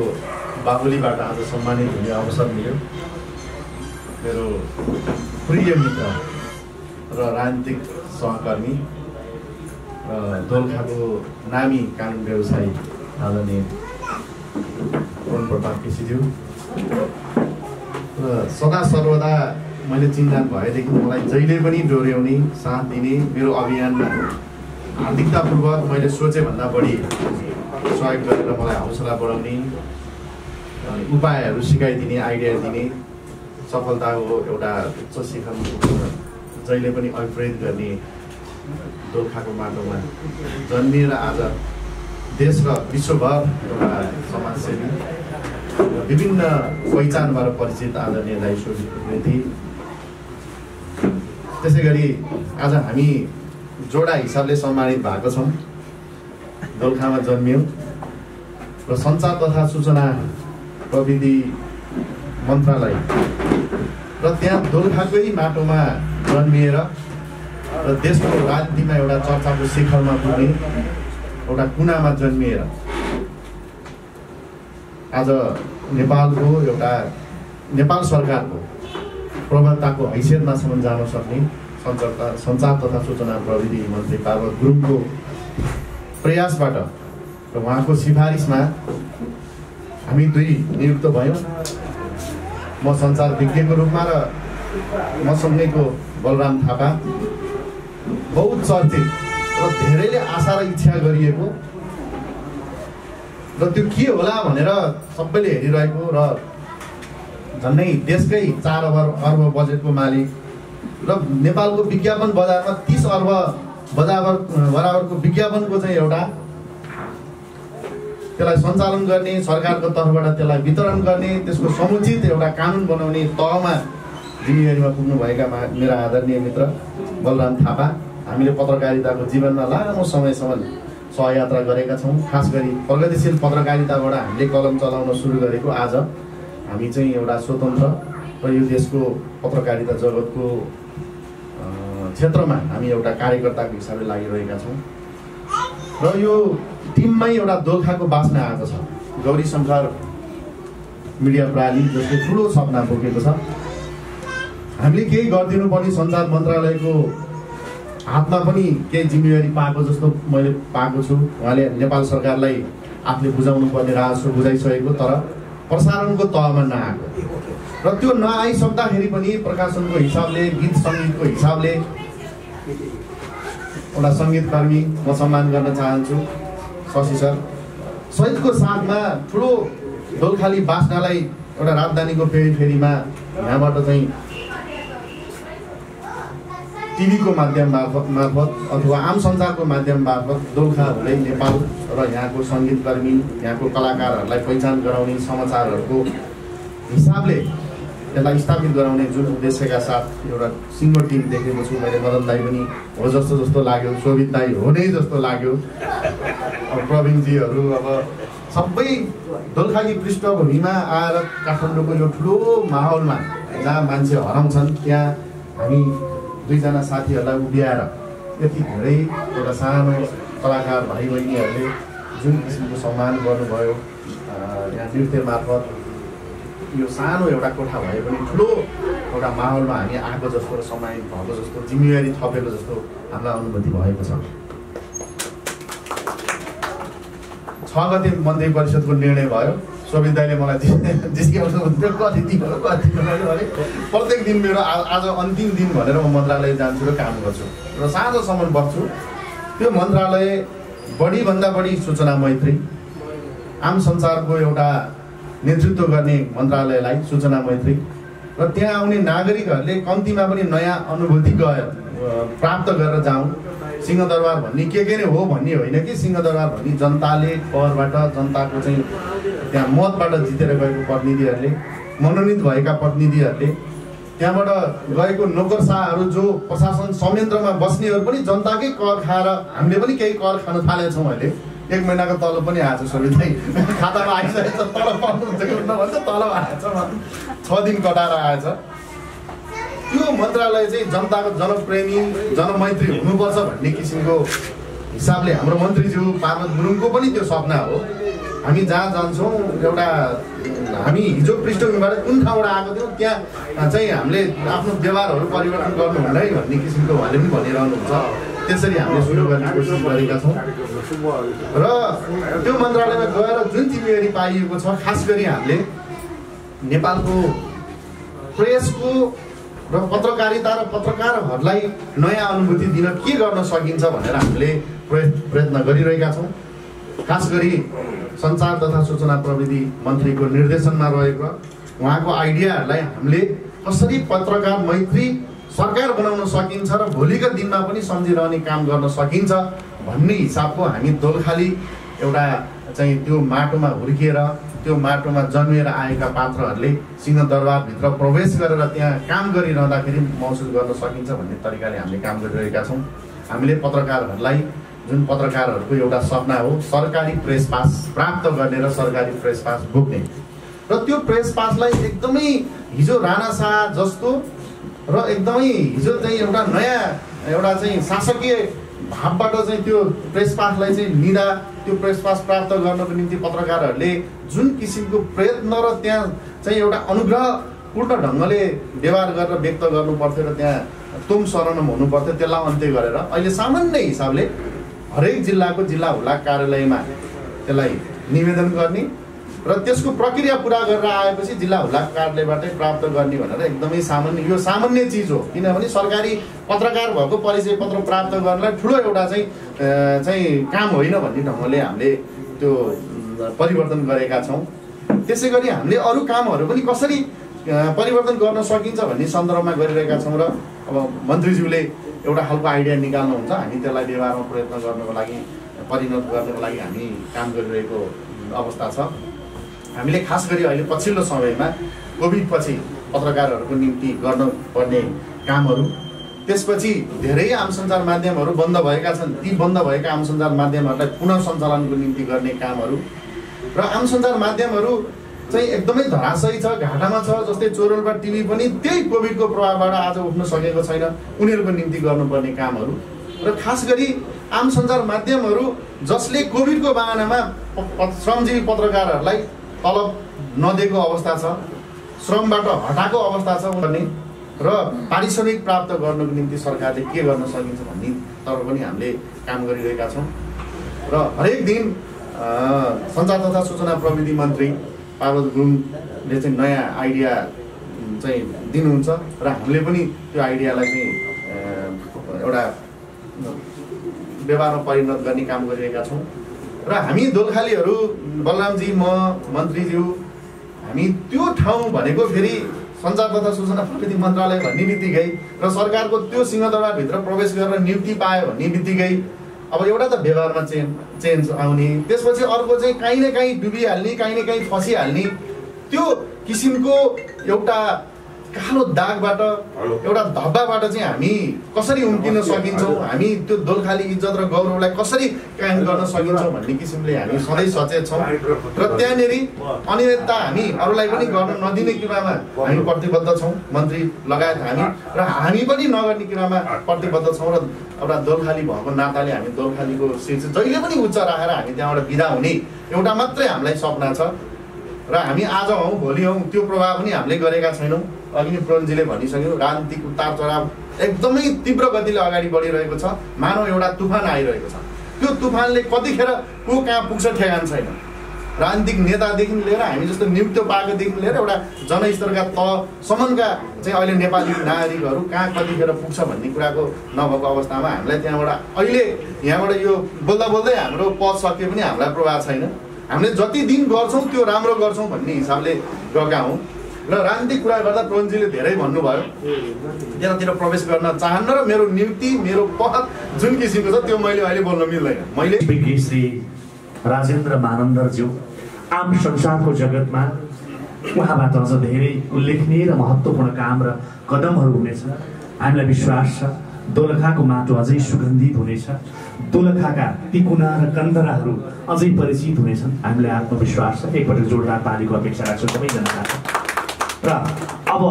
बाहुलीबाट आज सम्मानित हुने अवसर मिल्यो, मेरो प्रिय मित्र र राजनीतिक सहकर्मी र दोलखाको नामी कानुन व्यवसायी आदरणीय पवन प्रताप केसीज्यू र सदा सर्वदा मैले चिन्जान भएदेखि मलाई जहिले पनि डोर्याउने, साथ दिने, मेरो अभियानमा हार्दिकतापूर्वक मैले सोचेभन्दा बढी सहयोग गरेर मलाई हौसला बढाउने, उपायहरू सिकाइदिने, आइडिया दिने, सफलताको एउटा उच्च शिखरमा जहिले पनि अभिप्रेत गर्ने दोलखाको माटोमा जन्मिएर आज देश र विश्वभर एउटा समाजसेवी विभिन्न पहिचानबाट परिचित आदरणीय दाइ शोभित उप्रेती। त्यसै गरी आज हामी जोडा हिसाबले सम्मानित भएको छौँ। दोलखामा जन्मियौँ र सञ्चार तथा सूचना प्रविधि मन्त्रालय र त्यहाँ दोलखाकै माटोमा जन्मिएर र देशको राजनीतिमा एउटा चर्चाको शिखरमा पुग्ने एउटा कुनामा जन्मिएर आज नेपालको एउटा नेपाल सरकारको प्रवक्ताको हैसियतमासम्म जान सक्ने सञ्चार तथा सूचना प्रविधि मन्त्री पार्वत गुरुङको प्रयासबाट र उहाँको सिफारिसमा हामी दुई नियुक्त भयौँ। म सञ्चार विज्ञको रूपमा र मसँगैको बलराम थापा, बहुत चर्चित र धेरैले आशा र इच्छा गरिएको र त्यो के होला भनेर सबैले हेरिरहेको र झन्डै देशकै 4 अर्ब बजेटको मालिक र नेपालको विज्ञापन बजारमा 30 अर्ब बराबरको विज्ञापनको चाहिँ एउटा त्यसलाई सञ्चालन गर्ने, सरकारको तर्फबाट त्यसलाई वितरण गर्ने, त्यसको समुचित एउटा कानुन बनाउने तहमा जिम्मेवारीमा पुग्नुभएका मेरा आदरणीय मित्र बलराम थापा, हामीले पत्रकारिताको जीवनमा लामो समयसम्म सहयात्रा गरेका छौँ। खास गरी प्रगतिशील पत्रकारिताबाट हामीले कलम चलाउन सुरु गरेको आज हामी चाहिँ एउटा स्वतन्त्र र यो देशको पत्रकारिता जगतको क्षेत्रमा हामी एउटा कार्यकर्ताको हिसाबले लागिरहेका छौँ र यो टिममै एउटा दोलखाको बास्ना आएको छ। गौरी शङ्कर मिडिया प्रणाली जसले ठुलो सपना बोकेको छ। हामीले केही गरिदिनु पर्ने सञ्चार मन्त्रालयको हातमा पनि केही जिम्मेवारी पाएको जस्तो मैले पाएको छु। उहाँले नेपाल सरकारलाई आफूले बुझाउनु पर्ने राजस्व बुझाइसकेको, तर प्रसारणको तहमा नआएको र त्यो नआइसक्दाखेरि पनि प्रकाशनको हिसाबले, गीत सङ्गीतको हिसाबले एउटा सङ्गीतकर्मी म सम्मान गर्न चाहन्छु शशि सर सहितको साथमा ठुलो दोलखाली बास्नालाई एउटा राजधानीको फेरिमा यहाँबाट चाहिँ टिभीको माध्यम मार्फत अथवा आम सञ्चारको माध्यम मार्फत दोलखा हुँदै नेपाल र यहाँको सङ्गीतकर्मी, यहाँको कलाकारहरूलाई पहिचान गराउने, समाचारहरूको हिसाबले यसलाई स्थापित गराउने जुन उद्देश्यका साथ एउटा सिङ्गो टिम देखेको छु मैले। मदन दाई पनि हो जस्तो लाग्यो, शोभित दाई हो नै जस्तो लाग्यो, अब प्रवीणजीहरू अब सबै दोलखाली पृष्ठभूमिमा आएर काठमाडौँको यो ठुलो माहौलमा जहाँ मान्छे हराउँछन् त्यहाँ हामी दुईजना साथीहरूलाई उभ्याएर यति धेरै एउटा सानो कलाकार भाइ बहिनीहरूले जुन किसिमको सम्मान गर्नुभयो यहाँ नृत्य मार्फत, यो सानो एउटा कोठा भए पनि ठुलो एउटा माहौलमा हामी आएको जस्तो र सम्मानित भएको जस्तो, जिम्मेवारी थपेको जस्तो हामीलाई अनुभूति भएको छ। 6 गते मन्त्री परिषदको निर्णय भयो। शोभित दाइले मलाई जिस्क्याउनु हुन्थ्यो, कति दिन हो कति भने प्रत्येक दिन मेरो आज अन्तिम दिन भनेर म मन्त्रालय जान्छु र काम गर्छु र साँझसम्म बस्छु। त्यो मन्त्रालय बढीभन्दा बढी सूचना मैत्री, आम सञ्चारको एउटा नेतृत्व गर्ने मन्त्रालयलाई सूचना मैत्री र त्यहाँ आउने नागरिकहरूले कम्तीमा पनि नयाँ अनुभूति प्राप्त गरेर जाउँ। सिंहदरबार भन्ने के नै हो भन्ने होइन कि सिंहदरबार भन्ने जनताले करबाट, जनताको चाहिँ त्यहाँ मतबाट जितेर गएको प्रतिनिधिहरूले, मनोनित भएका प्रतिनिधिहरूले, त्यहाँबाट गएको नोकरशाहहरू जो प्रशासन संयन्त्रमा बस्नेहरू पनि जनताकै कर खाएर हामीले पनि केही कर खान थालेका छौँ। अहिले 1 महिनाको तलब पनि आएछ, सबै खातामा आइसकेको छ, तलब पाउनुहुन्छ कि भन्छ, तलब आएछ, 6 दिन कटाएर आएछ। त्यो मन्त्रालय चाहिँ जनताको जनप्रेमी, जनमैत्री हुनुपर्छ भन्ने किसिमको हिसाबले हाम्रो मन्त्रीज्यू पार्वत गुरुङको पनि त्यो सपना हो। हामी जहाँ जान्छौँ एउटा हामी हिजो पृष्ठभूमिबाट कुन ठाउँबाट आएको थियौँ त्यहाँ चाहिँ हामीले आफ्नो व्यवहारहरू परिवर्तन गर्नुहुन्न है भन्ने किसिमको उहाँले पनि भनिरहनुहुन्छ। त्यसरी हामीले सुरु गर्ने कोसिस गरेका छौँ र त्यो मन्त्रालयमा गएर जुन जिम्मेवारी पाइएको छ, खास गरी हामीले नेपालको प्रेसको र पत्रकारिता र पत्रकारहरूलाई नयाँ अनुभूति दिन के गर्न सकिन्छ भनेर हामीले प्रयत्न गरिरहेका छौँ। खास गरी सञ्चार तथा सूचना प्रविधि मन्त्रीको निर्देशनमा रहेको उहाँको आइडियाहरूलाई हामीले कसरी पत्रकार मैत्री सरकार बनाउन सकिन्छ र भोलिका दिनमा पनि सम्झिरहने काम गर्न सकिन्छ भन्ने हिसाबको हामी दोलखाली एउटा चाहिँ त्यो माटोमा हुर्किएर, त्यो माटोमा जन्मिएर आएका पात्रहरूले सिंहदरबारभित्र प्रवेश गरेर त्यहाँ काम गरिरहँदाखेरि महसुस गर्न सकिन्छ भन्ने तरिकाले हामीले काम गरिरहेका छौँ। हामीले पत्रकारहरूलाई, जुन पत्रकारहरूको एउटा सपना हो सरकारी प्रेस पास प्राप्त गर्ने र सरकारी प्रेस पास बोक्ने, र त्यो प्रेस पासलाई एकदमै हिजो राणा शाह जस्तो र एकदमै हिजो चाहिँ एउटा नयाँ एउटा चाहिँ शासकीय भावबाट चाहिँ त्यो प्रेस पासलाई चाहिँ लिँदा त्यो प्रेस पास प्राप्त गर्नको निम्ति पत्रकारहरूले जुन किसिमको प्रयत्न र त्यहाँ चाहिँ एउटा अनुग्रहपूर्ण ढङ्गले व्यवहार गरेर व्यक्त गर्नु पर्थ्यो र त्यहाँ तुम शरणम हुनु पर्थ्यो, त्यसलाई अन्त्य गरेर अहिले सामान्य हिसाबले हरेक जिल्लाको जिल्ला हुलाक कार्यालयमा त्यसलाई निवेदन गर्ने र त्यसको प्रक्रिया पुरा गरेर आएपछि जिल्ला हुलाक कार्यालयबाटै प्राप्त गर्ने भनेर एकदमै सामान्य, यो सामान्य चिज हो। किनभने सरकारी पत्रकार भएको परिचय पत्र प्राप्त गर्नलाई ठुलो एउटा चाहिँ काम होइन भन्ने ढङ्गले हामीले त्यो परिवर्तन गरेका छौँ। त्यसै गरी हामीले अरू कामहरू पनि कसरी परिवर्तन गर्न सकिन्छ भन्ने सन्दर्भमा गरिरहेका छौँ र अब मन्त्रीज्यूले एउटा खालको आइडिया निकाल्नुहुन्छ, हामी त्यसलाई व्यवहारमा प्रयत्न गर्नको लागि, परिणत गर्नको लागि हामी काम गरिरहेको अवस्था छ। हामीले खास गरी अहिले पछिल्लो समयमा कोभिड पछि पत्रकारहरूको निम्ति गर्नुपर्ने कामहरू, त्यसपछि धेरै आम सञ्चार माध्यमहरू बन्द भएका छन्, ती बन्द भएका आम सञ्चार माध्यमहरूलाई पुनः सञ्चालनको निम्ति गर्ने कामहरू र आम सञ्चार माध्यमहरू चाहिँ एकदमै धराशयी छ, घाटामा छ। जस्तै चोरोल्पा टिभी पनि त्यही कोभिडको प्रभावबाट आज उठ्न सकेको छैन, उनीहरूको निम्ति गर्नुपर्ने कामहरू र खास गरी आम सञ्चार माध्यमहरू जसले कोभिडको बहानामा श्रमजीवी पत्रकारहरूलाई तलब नदिएको अवस्था छ, श्रमबाट हटाएको अवस्था छ भन्ने र पारिश्रमिक प्राप्त गर्नको निम्ति सरकारले के गर्न सकिन्छ भन्ने तर्फ पनि हामीले काम गरिरहेका छौँ। र हरेक दिन सञ्चार तथा सूचना प्रविधि मन्त्री पार्वत गुरुङले चाहिँ नयाँ आइडिया चाहिँ दिनुहुन्छ र हामीले पनि त्यो आइडियालाई चाहिँ एउटा व्यवहारमा परिणत गर्ने काम गरिरहेका छौँ। र हामी दोलखालीहरू, बलरामजी, म, मन्त्रीज्यू, हामी त्यो ठाउँ भनेको फेरि सञ्चार तथा सूचना प्रविधि मन्त्रालय भन्ने बित्तिकै र सरकारको त्यो सिंहदरबारभित्र प्रवेश गरेर नियुक्ति पायो भन्ने बित्तिकै अब एउटा त व्यवहारमा चेन्ज आउने, त्यसपछि अर्को चाहिँ काहीँ न काहीँ डुबिहाल्ने, काहीँ न काहीँ फसिहाल्ने, त्यो किसिमको एउटा कालो दागबाट, एउटा धब्बाबाट चाहिँ हामी कसरी उम्किन सकिन्छौँ, हामी त्यो दोलखाली इज्जत र गौरवलाई कसरी कायम गर्न सकिन्छौँ भन्ने किसिमले हामी सधैँ सचेत छौँ। र त्यहाँनिर अनियमितता हामी अरूलाई पनि गर्न नदिने कुरामा हामी प्रतिबद्ध छौँ, मन्त्री लगायत हामी, र हामी पनि नगर्ने कुरामा प्रतिबद्ध छौँ। र एउटा दोलखाली भएको नाताले हामी दोलखालीको शीर्ष जहिले पनि उच्च राखेर हामी त्यहाँबाट बिदा हुने एउटा मात्रै हामीलाई सपना छ। र हामी आज हौँ भोलि हौँ त्यो प्रभाव पनि हामीले गरेका छैनौँ। अघि नै प्रणजीले भनिसक्यो, राजनीतिक उतार चढाव एकदमै तीव्र गतिले अगाडि बढिरहेको छ, मानव एउटा तुफान आइरहेको छ। त्यो तुफानले कतिखेर को कहाँ पुग्छ ठेगान छैन। राजनीतिक नेतादेखि लिएर हामी जस्तो नियुक्त पाएकोदेखि लिएर एउटा जनस्तरका तहसम्मका चाहिँ अहिले नेपाली नागरिकहरू कहाँ कतिखेर पुग्छ भन्ने कुराको नभएको अवस्थामा हामीलाई त्यहाँबाट अहिले यहाँबाट यो बोल्दा बोल्दै हाम्रो पद सके पनि हामीलाई प्रभाव छैन। हामीले जति दिन गर्छौँ त्यो राम्रो गर्छौँ भन्ने हिसाबले गएका हौँ। र राजनीतिक कुरा गर्दा प्रणजीले धेरै भन्नुभयो, त्यतातिर प्रवेश गर्न चाहन्न र मेरो नियुक्ति, मेरो पद जुन किसिमको छ त्यो मैले अहिले बोल्न मिल्दैन। मैले श्री राजेन्द्र मानन्दरज्यू आम संसारको जगतमा उहाँबाट अझ धेरै उल्लेखनीय र महत्त्वपूर्ण काम र कदमहरू हुनेछ। हामीलाई विश्वास छ दोलखाको माटो अझै सुगन्धित हुनेछ, दोलखाका तिकुना र कन्दराहरू अझै परिचित हुनेछन्। हामीलाई आत्मविश्वास छ। एकपल्ट जोरदार तालीको अपेक्षा राख्छौँ सबैजनाबाट। र अब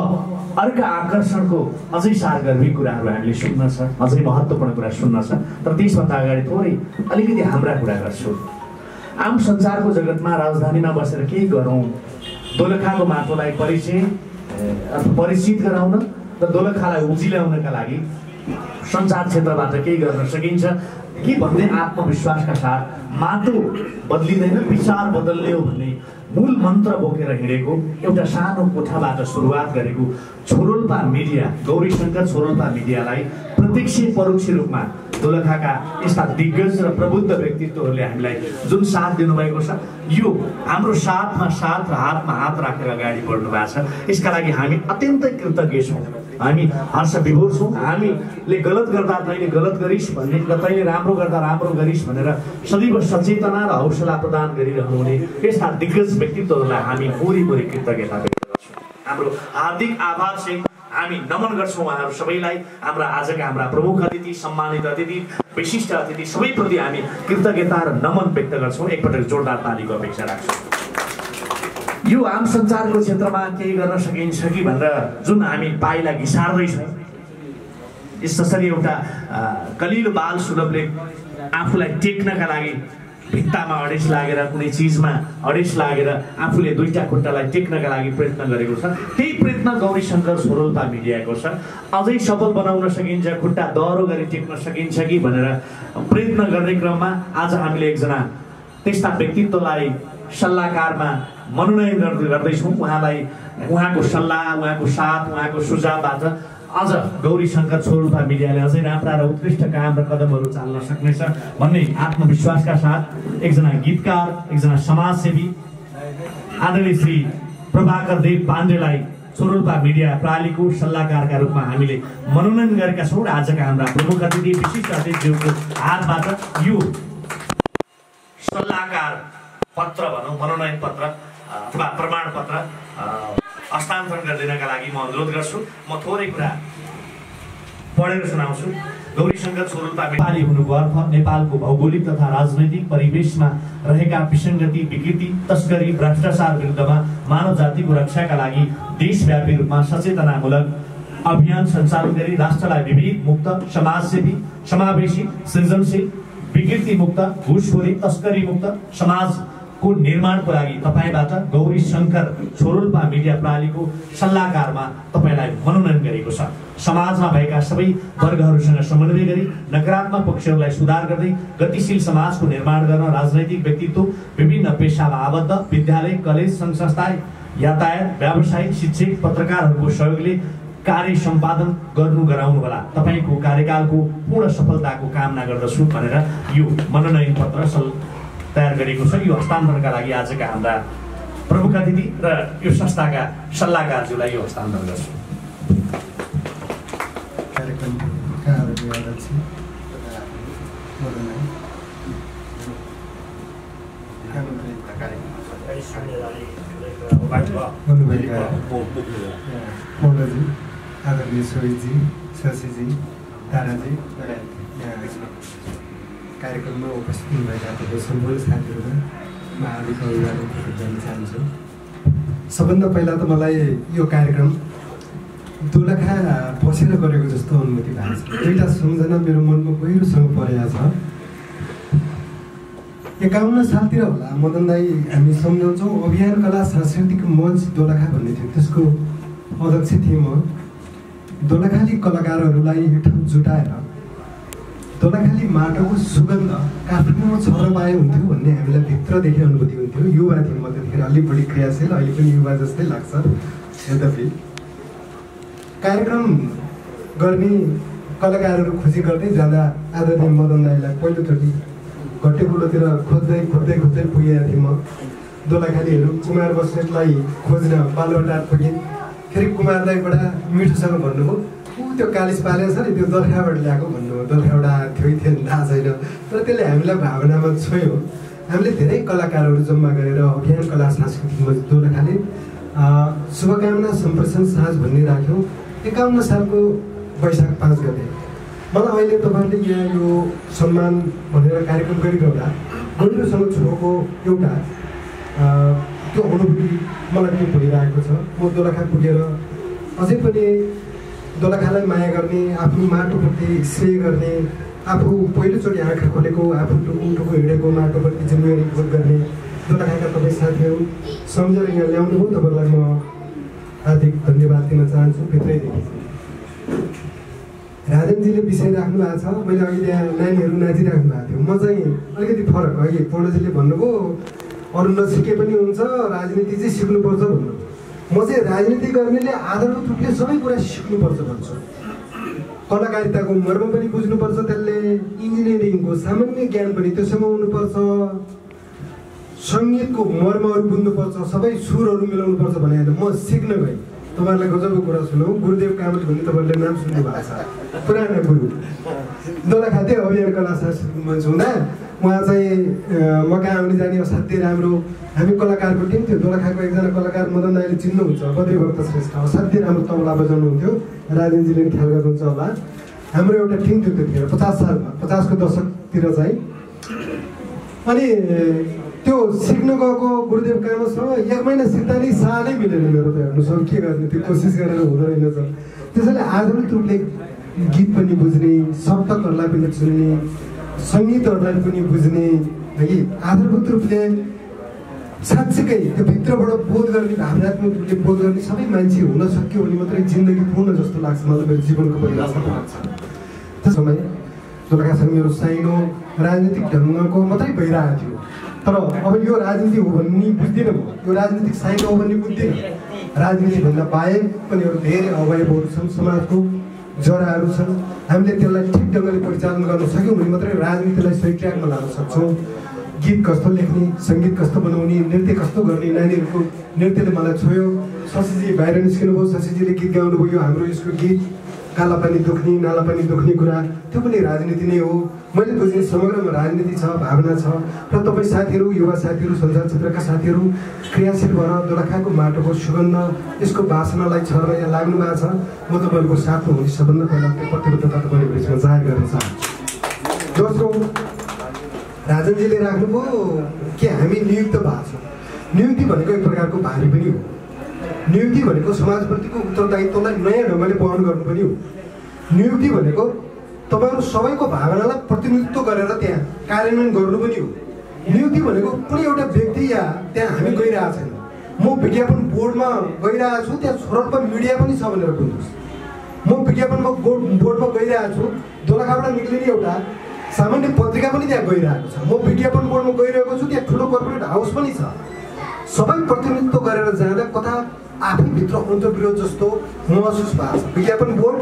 अर्का आकर्षणको अझै सारगर्भी कुराहरू हामीले सुन्न छ, अझै महत्त्वपूर्ण कुरा सुन्न छ। तर त्यसभन्दा अगाडि थोरै अलिकति हाम्रा कुरा गर्छु। आम संसारको जगतमा राजधानीमा बसेर केही गरौँ, दोलखाको माटोलाई परिचित गराउन र दोलखालाई उब्जिल्याउनका लागि सञ्चार क्षेत्रबाट केही गर्न सकिन्छ कि भन्ने आत्मविश्वासका साथ माटो बदलिँदैन, विचार बदल्ने हो भन्ने मूल मन्त्र बोकेर हिँडेको एउटा सानो कोठाबाट सुरुवात गरेको छोरोल्पा मिडिया, गौरीशङ्कर छोरोल्पा मिडियालाई प्रत्यक्ष परोक्ष रूपमा दोलखाका यस्ता दिग्गज र प्रबुद्ध व्यक्तित्वहरूले हामीलाई जुन साथ दिनुभएको छ, यो हाम्रो साथमा साथ र हातमा हात राखेर अगाडि बढ्नु भएको छ। यसका लागि हामी अत्यन्तै कृतज्ञ छौँ, हामी हर्ष विभोर छौँ। हामीले गलत गर्दा तैँले गलत गरिस् भन्ने र तैँले राम्रो गर्दा राम्रो गरिस् भनेर सदैव सचेतना र हौसला प्रदान गरिरहनुहुने यस्ता दिग्गज व्यक्तित्वहरूलाई हामी भोरी कृतज्ञता व्यक्त गर्छौँ। हाम्रो हार्दिक आभार चाहिँ हामी नमन गर्छौँ उहाँहरू सबैलाई। हाम्रा प्रमुख अतिथि, सम्मानित अतिथि, विशिष्ट अतिथि सबैप्रति हामी कृतज्ञता र नमन व्यक्त गर्छौँ। एकपटक जोरदार तालीको अपेक्षा राख्छौँ। यो आम सञ्चारको क्षेत्रमा केही गर्न सकिन्छ कि भनेर जुन हामी पाइला घिसार्दैछौँ, यसरी एउटा कलिलो बाल सुलभले आफूलाई टेक्नका लागि भित्तामा अडेस लागेर, कुनै चिजमा अडेस लागेर आफूले दुईटा खुट्टालाई टेक्नका लागि प्रयत्न गरेको छ। त्यही प्रयत्न गौरीशङ्कर छोरोल्पा मिडियाको छ। अझै सबल बनाउन सकिन्छ, खुट्टा दह्रो गरी टेक्न सकिन्छ कि भनेर प्रयत्न गर्ने क्रममा आज हामीले एकजना त्यस्ता व्यक्तित्वलाई सल्लाहकारमा मनोनयन गर्दैछौँ। उहाँको सल्लाह, उहाँको साथ, उहाँको सुझावबाट अझ गौरीशङ्कर छोरोल्पा मिडियाले अझै राम्रा र उत्कृष्ट काम र कदमहरू चाल्न सक्नेछ भन्ने आत्मविश्वासका साथ एकजना गीतकार, एकजना समाजसेवी आदरणीय श्री प्रभाकर देव पाण्डेलाई छोरोल्पा मिडिया प्रणालीको सल्लाहकारका रूपमा हामीले मनोनयन गरेका छौँ। र आजका हाम्रा प्रमुख अतिथि, विशिष्ट अतिथिहरूको हातबाट यो सल्लाहकार पत्र भनौँ मनोनयन पत्र अथवा प्रमाणपत्र हस्तान्तरण गरिदिनका लागि म अनुरोध गर्छु। म थोरै कुरा पढेर सुनाउँछु। गौरीशङ्कर छोरोल्पा नेपाली हुनुको अर्थ नेपालको भौगोलिक तथा राजनैतिक परिवेशमा रहेका विसङ्गति, विकृति, तस्करी, भ्रष्टाचार विरुद्धमा मानव जातिको रक्षाका लागि देशव्यापी रूपमा सचेतनामूलक अभियान सञ्चालन गरी राष्ट्रलाई विविध, मुक्त, समाजसेवी, समावेशी, सृजनशील, विकृति मुक्त, घुसखोरी, तस्करी मुक्त समाजको निर्माणको लागि तपाईँबाट गौरीशङ्कर छोरोल्पा मिडिया प्रणालीको सल्लाहकारमा तपाईँलाई मनोनयन गरेको छ। समाजमा भएका सबै वर्गहरूसँग समन्वय गरी नकारात्मक पक्षहरूलाई सुधार गर्दै गतिशील समाजको निर्माण गर्न राजनैतिक व्यक्तित्व, विभिन्न पेशामा आबद्ध, विद्यालय, कलेज, सङ्घ संस्था, यातायात, व्यावसायिक, शिक्षक, पत्रकारहरूको सहयोगले कार्य सम्पादन गराउनु होला। तपाईँको कार्यकालको पूर्ण सफलताको कामना गर्दछु भनेर यो मनोनयन पत्र तयार गरेको छ। यो हस्तान्तरणका लागि आजका हाम्रा प्रमुख अतिथि र यो संस्थाका सल्लाहकारज्यूलाई यो हस्तान्तरण गर्छु। कार्यक्रमका अध्यक्ष मौलाजी, आदरणीय सोहितजी, शशीजी, ताराजी, कार्यक्रममा उपस्थित हुनुभएका तपाईँ सम्पूर्ण साथीहरूमा म हार्दिक अभिवादन गर्न चाहन्छु। सबभन्दा पहिला त मलाई यो कार्यक्रम दोलखा बसेर गरेको जस्तो अनुभूति भएको छ। दुईवटा सम्झना मेरो मनमा गहिरोसँग परेको छ। 51 सालतिर होला मदन दाई हामी सम्झाउँछौँ अभियान कला सांस्कृतिक मञ्च दोलखा भन्ने थियो, त्यसको अध्यक्ष थिएँ म। दोलखाली कलाकारहरूलाई एक ठाउँ जुटाएर दोलखाली माटोको सुगन्ध काठमाडौँमा छर्न पाए हुन्थ्यो भन्ने हामीलाई भित्रदेखि अनुभूति हुन्थ्यो। युवा थिएँ म त्यतिखेर, अलिक बढी क्रियाशील, अहिले पनि युवा जस्तै लाग्छ। यद्यपि कार्यक्रम गर्ने कलाकारहरू खुसी गर्दै जाँदा आदरणीय मदन दाईलाई पहिलोचोटि घट्टेकुलोतिर खोज्दै पुगेका थिएँ म। दोलखालीहरू कुमार बस्नेतलाई खोज्न बालुवाटार पुगेँ। फेरि कुमार दाईबाट मिठोसँग भन्नुभयो, त्यो कालिस पालेको छ नि, त्यो दोलखाबाट ल्याएको भन्नुभयो। दोलखाबाट थियो थाहा छैन, तर त्यसले हामीलाई भावनामा छोयो। हामीले धेरै कलाकारहरू जम्मा गरेर अभियान कला सांस्कृतिक मञ्च दोलखाले शुभकामना सम्प्रेषण साँझ भन्ने राख्यौँ 51 सालको वैशाख 5 गते। मलाई अहिले तपाईँहरूले यहाँ यो सम्मान भनेर कार्यक्रम गरिरहँदा गहिरोसँग छोएको एउटा त्यो अनुभूति मलाई के भइरहेको छ। म दोलखा पुगेर अझै पनि दोलखालाई माया गर्ने, आफ्नो माटोप्रति स्नेह गर्ने, आफू पहिलोचोटि आँखा खोलेको, आफू टुकु हिँडेको माटोप्रति जिम्मेवारी बोध गर्ने दोलखाका तपाईँ साथीहरू सम्झेर यहाँ ल्याउनुभयो। तपाईँलाई म हार्दिक धन्यवाद दिन चाहन्छु भित्रैदेखि। राजनजीले विषय राख्नु भएको छ, मैले अघि त्यहाँ नानीहरू नाचिराख्नु भएको थियो। म चाहिँ अलिकति फरक, अघि पूर्णजीले भन्नुभयो अरू नसिके पनि हुन्छ, राजनीति चाहिँ सिक्नुपर्छ भन्नु। म चाहिँ राजनीति गर्नेले आधारभूत रूपले सबै कुरा सिक्नुपर्छ भन्छु। कलाकारिताको मर्म पनि बुझ्नुपर्छ, त्यसले इन्जिनियरिङको सामान्य ज्ञान पनि त्योसँग हुनुपर्छ, सङ्गीतको मर्महरू बुझ्नुपर्छ, सबै सुरहरू मिलाउनुपर्छ भने म सिक्न गएँ। तपाईँहरूलाई गजबको कुरा सुनौँ, गुरुदेव कामत भन्ने तपाईँहरूले नाम सुन्नु भएको छ, पुरानो गुरु। दोलखा थियो अभियान कला सांस्कृतिक मञ्च हुँदा उहाँ चाहिँ म कहाँ आउने जाने असाध्यै राम्रो। हामी कलाकारको टिम थियो। दोलखाको एकजना कलाकार मदन दाईले चिन्नुहुन्छ, बद्रीभक्त श्रेष्ठ, असाध्यै राम्रो तबला बजाउनुहुन्थ्यो। राजेनजीले पनि ख्याल गर्नुहुन्छ होला। हाम्रो एउटा टिम थियो त्यतिखेर 50 सालमा, 50 को दशकतिर चाहिँ। अनि त्यो सिक्न गएको गुरुदेव कामसँग 1 महिना सिक्दा नै सालै मिलेन मेरो त। हेर्नुहोस् के गर्ने, त्यो कोसिस गरेर हुँदो रहेनछ। त्यसैले आधुनिक रूपले गीत पनि बुझ्ने, शब्दहरूलाई पनि सुन्ने, सङ्गीतहरूलाई पनि बुझ्ने, है आधारभूत रूपले साँच्चीकै त्यो भित्रबाट बोध गर्ने, भावनात्मक रूपले बोध गर्ने सबै मान्छे हुन सक्यो भने मात्रै जिन्दगी पूर्ण जस्तो लाग्छ मलाई। मेरो जीवनको परिभाषा लाग्छ। त्यो समय दोलखासँग मेरो साइनो राजनीतिक ढङ्गको मात्रै भइरहेको थियो। तर अब यो राजनीति हो भन्ने बुझ्दिनँ म, यो राजनीतिक साइनो हो भन्ने बुझ्दिनँ। राजनीतिभन्दा बाहेक पनि अरू धेरै अवयवहरू छन्, समाजको जराहरू छन्। हामीले त्यसलाई ठिक ढङ्गले परिचालन गर्न सक्यौँ भने मात्रै राजनीतिलाई सही ट्र्याकमा लान सक्छौँ। गीत कस्तो लेख्ने, सङ्गीत कस्तो बनाउने, नृत्य कस्तो गर्ने, नानीहरूको नृत्यले मलाई छोयो। शशीजी बाहिर निस्किनु भयो, शशीजीले गीत गाउनुभयो, हाम्रो यसको गीत काला पानी दुख्ने नाला पानी दुख्ने कुरा त्यो पनि राजनीति नै हो। मैले बुझ्ने समग्रमा राजनीति छ, भावना छ र तपाईँ साथीहरू, युवा साथीहरू, सञ्चार क्षेत्रका साथीहरू क्रियाशील भएर दोलखाको माटोको सुगन्ध यसको वासनालाई छर्न यहाँ लाग्नु भएको छ। म तपाईँहरूको साथमा हुने सबभन्दा पहिला त्यो प्रतिबद्धता तपाईँको बिचमा जाहेर गर्न चाहन्छु। दोस्रो, राजनजीले राख्नुभयो कि हामी नियुक्त भएको छौँ। नियुक्ति भनेको एक प्रकारको भारी पनि हो। नियुक्ति भनेको समाजप्रतिको उत्तरदायित्वलाई नयाँ ढङ्गले वहन गर्नु पनि हो। नियुक्ति भनेको तपाईँहरू सबैको भावनालाई प्रतिनिधित्व गरेर त्यहाँ कार्यान्वयन गर्नु पनि हो। नियुक्ति भनेको कुनै एउटा व्यक्ति या त्यहाँ हामी गइरहेको छैन, म विज्ञापन बोर्डमा गइरहेको छु, त्यहाँ छोरोल्पा मिडिया पनि छ भनेर बुझ्नुहोस्। म विज्ञापनको बोर्डमा गइरहेको छु, दोलखाबाट निक्लिने एउटा सामान्य पत्रिका पनि त्यहाँ गइरहेको छ। म विज्ञापन बोर्डमा गइरहेको छु, त्यहाँ ठुलो कर्पोरेट हाउस पनि छ। सबै प्रतिनिधित्व गरेर जाँदा कता आफैभित्र अन्तर्विरोध जस्तो महसुस भएको छ। विज्ञापन बोर्ड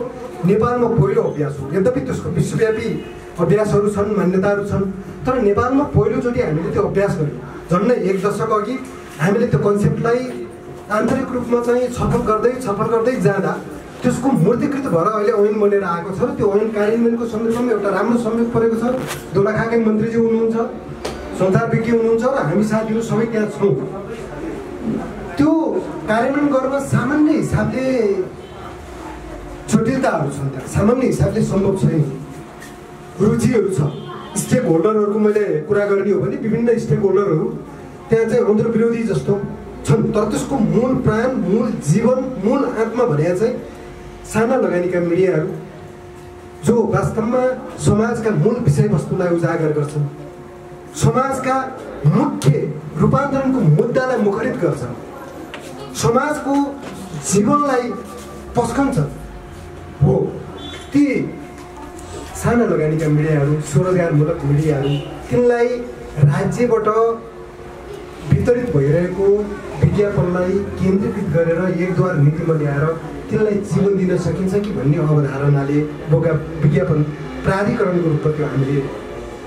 नेपालमा पहिलो अभ्यास हो, यद्यपि त्यसको विश्वव्यापी अभ्यासहरू छन्, मान्यताहरू छन्, तर नेपालमा पहिलोचोटि हामीले त्यो अभ्यास गऱ्यौँ। झन्डै 1 दशक अघि हामीले त्यो कन्सेप्टलाई आन्तरिक रूपमा चाहिँ छलफल गर्दै जाँदा त्यसको मूर्तिकृत भएर अहिले ऐन बनेर आएको छ र त्यो ऐन कार्यान्वयनको सन्दर्भमा एउटा राम्रो संयोग परेको छ। दोलखाकै मन्त्रीजी हुनुहुन्छ, सञ्चारविज्ञ हुनुहुन्छ र हामी साथीहरू सबै त्यहाँ छौँ। त्यो कार्यान्वयन गर्न सामान्य हिसाबले जटिलताहरू छन्, त्यहाँ सामान्य हिसाबले सम्भव छैन। रुचिहरू छ, स्टेक होल्डरहरूको मैले कुरा गर्ने हो भने विभिन्न स्टेक होल्डरहरू त्यहाँ चाहिँ अन्तर्विरोधी जस्तो छन्, तर त्यसको मूल प्राण, मूल जीवन, मूल आत्मा भने चाहिँ साना लगानीका मिडियाहरू जो वास्तवमा समाजका मूल विषयवस्तुलाई उजागर गर्छन्, समाजका मुख्य रूपान्तरणको मुद्दालाई मुखरित गर्छन्, समाजको जीवनलाई पस्कन्छन् हो ती साना लगानीका मिडियाहरू, स्वरोजगारमूलक मिडियाहरू, तिनलाई राज्यबाट वितरित भइरहेको विज्ञापनलाई केन्द्रीकृत गरेर एकद्वार नीतिमा ल्याएर तिनलाई जीवन दिन सकिन्छ कि भन्ने अवधारणाले बोका विज्ञापन प्राधिकरणको रूपमा त्यो हामीले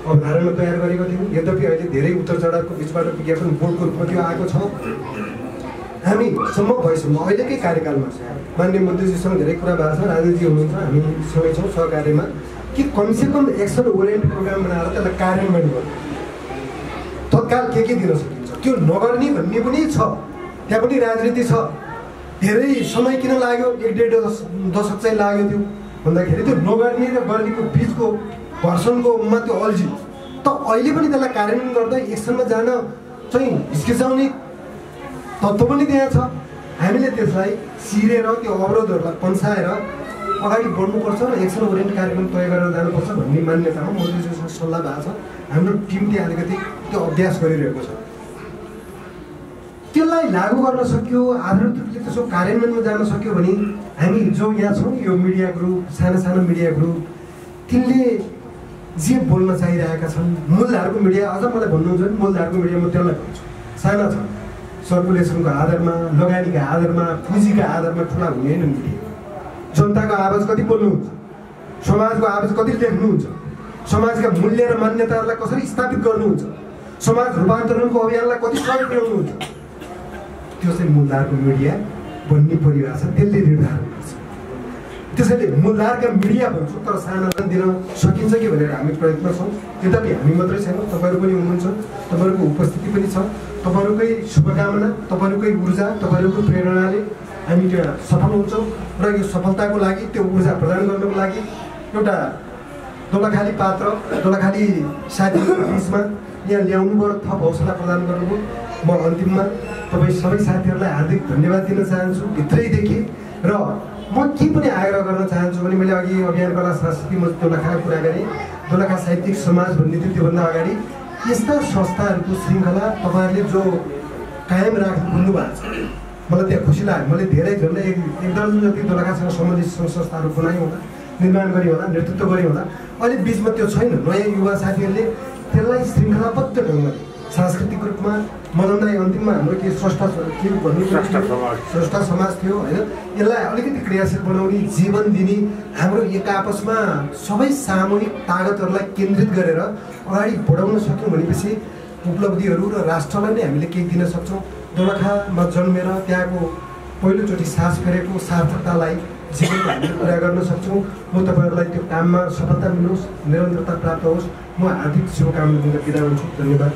अवधारणा तयार गरेको थियौँ। यद्यपि अहिले धेरै उतार चढावको बिचबाट विज्ञापन बोर्डको रूपमा त्यो आएको छ। हामी सम्भव भएसम्म अहिलेकै कार्यकालमा माननीय मन्त्रीजीसँग धेरै कुरा भएको छ, राजनीति हुनुहुन्छ, हामी सँगै छौँ सहकार्यमा, कि कमसेकम एक्सन ओरिएन्ट प्रोग्राम बनाएर त्यसलाई कार्यान्वयन गर्नु, तत्काल के दिन सकिन्छ त्यो नगर्ने भन्ने पनि छ। त्यहाँ पनि राजनीति छ। धेरै समय किन लाग्यो, 1-1.5 दशक चाहिँ लाग्यो त्यो भन्दाखेरि त्यो नगर्ने र गर्नेको बिचको घर्षणकोमा त्यो अल्झियो। त अहिले पनि त्यसलाई कार्यान्वयन गर्दा एक्सनमा जान चाहिँ हिचकिचाउने तत्त्व पनि त्यहाँ छ। हामीले त्यसलाई सिरेर त्यो अवरोधहरूलाई पन्साएर अगाडि बढ्नुपर्छ र एक्सन ओरिएन्ट कार्यक्रम तय गरेर जानुपर्छ भन्ने मान्यतामा मोदीजीसँग सल्लाह भएको छ। हाम्रो टिम त्यहाँ अलिकति त्यो अभ्यास गरिरहेको छ। त्यसलाई लागू गर्न सक्यो, आधारित रूपले त्यसको कार्यान्वयनमा जान सक्यो भने हामी जो यहाँ छौँ, यो मिडिया ग्रुप, साना मिडिया ग्रुप, तिनले जे बोल्न चाहिरहेका छन्, मूलधारको मिडिया, अझ मलाई भन्नुहुन्छ भने मूलधारको मिडिया म त्यसलाई भन्छु, साना छ, सर्कुलेसनको आधारमा, लगानीका आधारमा, पुँजीका आधारमा ठुला हुने होइन मिडिया। जनताको आवाज कति बोल्नुहुन्छ, समाजको आवाज कति लेख्नुहुन्छ, समाजका मूल्य र मान्यताहरूलाई कसरी स्थापित गर्नुहुन्छ, समाज रूपान्तरणको अभियानलाई कति सहयोग पुर्याउनुहुन्छ, त्यो चाहिँ मूलधारको मिडिया भन्ने परिभाषा त्यसले निर्धारण गर्छ। त्यसैले मूलधारका मिडिया भन्छु, तर साना दिन सकिन्छ कि भनेर हामी प्रयत्न छौँ। यद्यपि हामी मात्रै छैनौँ, तपाईँहरू पनि हुनुहुन्छ, तपाईँहरूको उपस्थिति पनि छ, तपाईँहरूकै शुभकामना, तपाईँहरूकै ऊर्जा, तपाईँहरूको प्रेरणाले हामी त्यहाँ सफल हुन्छौँ र यो सफलताको लागि, त्यो ऊर्जा प्रदान गर्नको लागि एउटा दोलखाली पात्र, दोलखाली साथीहरूको बिचमा यहाँ ल्याउनुबाट थप हौसला प्रदान गर्नुभयो। म अन्तिममा तपाईँ सबै साथीहरूलाई हार्दिक धन्यवाद दिन चाहन्छु भित्रैदेखि। र म के पनि आग्रह गर्न चाहन्छु भने मैले अघि अभियान कला संस्कृति म दोलखाको कुरा गरेँ, दोलखा साहित्यिक समाज भन्ने थियो, त्योभन्दा अगाडि यस्ता संस्थाहरूको श्रृङ्खला तपाईँहरूले जो कायम राख्नु भन्नुभएको छ, मलाई त्यहाँ खुसी लाग्यो। मैले धेरै झन्डै 1 दर्जन जति दोलखासँग सम्बन्धित संस्थाहरू बनाएँ होला, निर्माण गरेँ होला, नेतृत्व गरेँ होला। अहिले बिचमा त्यो छैन। नयाँ युवा साथीहरूले त्यसलाई श्रृङ्खलाबद्ध ढङ्गले सांस्कृतिक रूपमा मनाउँदै अन्तिममा हाम्रो के स्रष्टा के भन्नु स्रष्टा समाज थियो होइन, यसलाई अलिकति क्रियाशील बनाउने, जीवन दिने, हाम्रो एक आपसमा सबै सामूहिक तागतहरूलाई केन्द्रित गरेर अगाडि बढाउन सक्यौँ भनेपछि उपलब्धिहरू र राष्ट्रलाई नै हामीले केही दिन सक्छौँ। दोलखामा जन्मेर त्यहाँको पहिलोचोटि सास फेरेको सार्थकतालाई जीवनको हामीले कुरा गर्न सक्छौँ। म तपाईँहरूलाई त्यो काममा सफलता मिलोस्, निरन्तरता प्राप्त होस्। म हार्दिक शुभकामना दिन बिदा हुन्छु। धन्यवाद।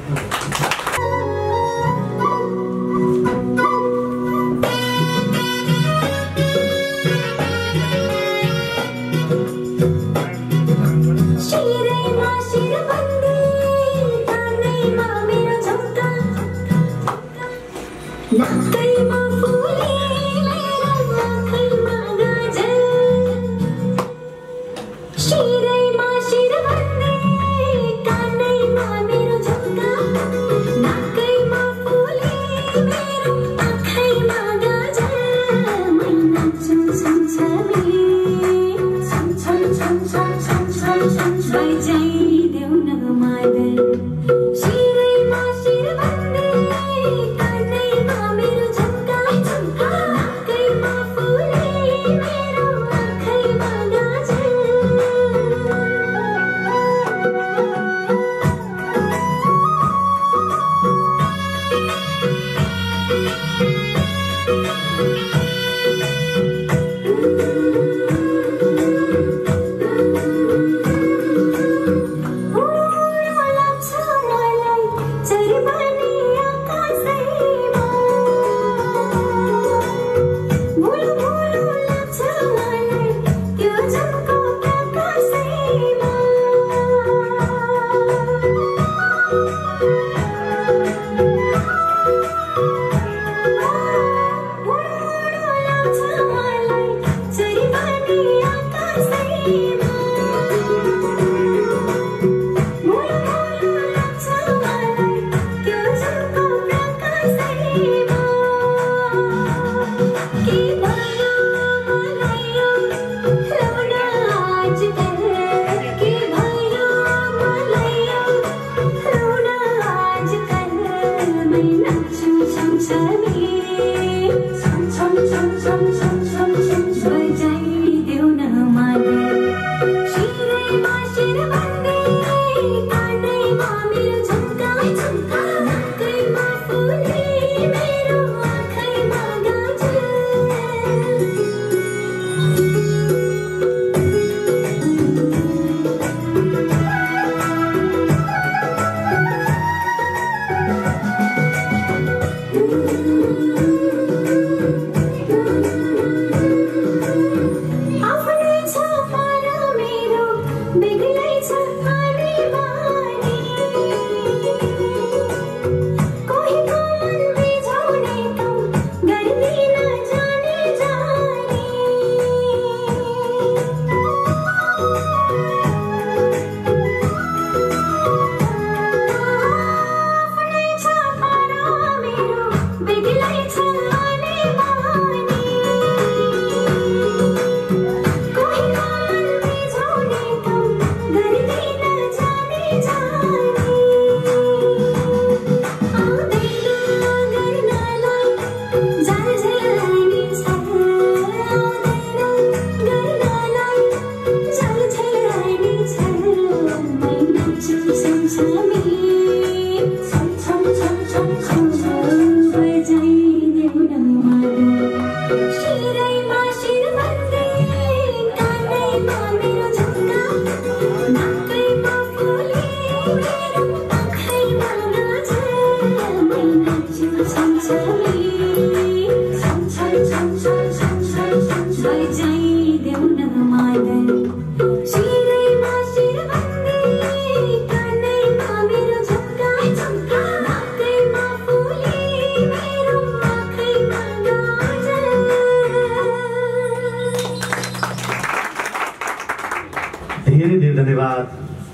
धन्यवाद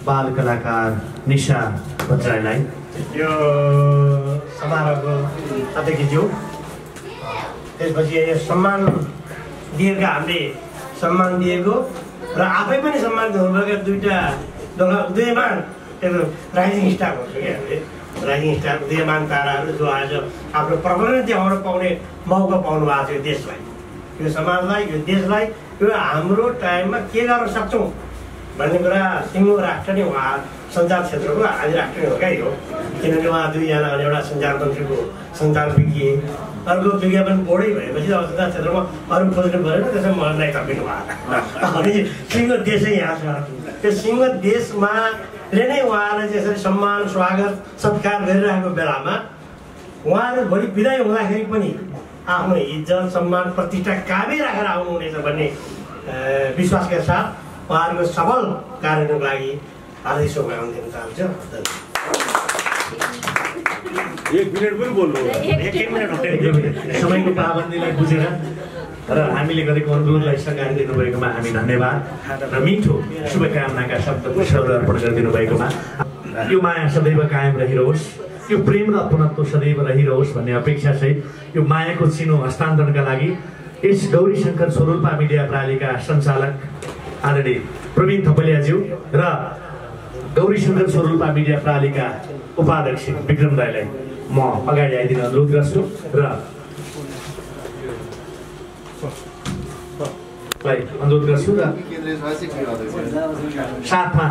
बाल कलाकार निशा भट्टराईलाई यो समारोहको अध्यक्ष थियो। त्यसपछि यो सम्मान दिएका हामीले सम्मान दिएको र आफै पनि सम्मानित हुनुभएका दुईमान राइजिङ स्टार भन्छौँ क्या हामीले राइजिङ स्टार उदयमान ताराहरू जो आज आफ्नो प्रबन्धन देखाउन पाउने मौका पाउनु भएको थियो देशलाई, यो समाजलाई, यो देशलाई, यो हाम्रो टाइममा के गर्न सक्छौँ भन्ने कुरा सिङ्गो राष्ट्र नै उहाँ सञ्चार क्षेत्रको आज राष्ट्रिय होकाइ हो, किनकि उहाँ दुईजना एउटा सञ्चार मन्त्रीको सञ्चार विज्ञ, अर्को विज्ञापन बोर्डै भएपछि अब सञ्चार क्षेत्रमा अरू खोज्नु परेन, त्यसमा मलाई थपिनु भयो। अनि सिंह देशै यहाँ छ, त्यो सिंह देशमा नै उहाँलाई यसरी सम्मान स्वागत सत्कार गरिरहेको बेलामा उहाँहरू भोलि विदाय हुँदाखेरि पनि आफ्नो इज्जत सम्मान प्रतिष्ठा काबी राखेर आउनुहुनेछ भन्ने विश्वासका साथ उहाँहरूको सफल कार्यको लागि हार्दिक शुभकामना दिन चाहन्छु। एक मिनट पनि बोल्नु, समयको पाबन्दीलाई बुझेर र हामीले गरेको अनुरोधलाई स्वीकार दिनुभएकोमा हामी धन्यवाद र मिठो शुभकामनाका शब्द पुष्पहरू अर्पण गरिदिनु भएकोमा यो माया सदैव कायम रहिरहोस्, यो प्रेम र अपनत्व सदैव रहिरहोस् भन्ने अपेक्षासहित यो मायाको चिनो हस्तान्तरणका लागि यस गौरी शङ्कर स्वरूपा मिडिया प्रणालीका सञ्चालक आदरणीय प्रवीण थपलियाज्यू र गौरी शङ्कर स्वरूपा मिडिया प्रणालीका उपाध्यक्ष विक्रम दाईलाई म अगाडि आइदिन अनुरोध गर्छु र अनुरोध गर्छु र साथमा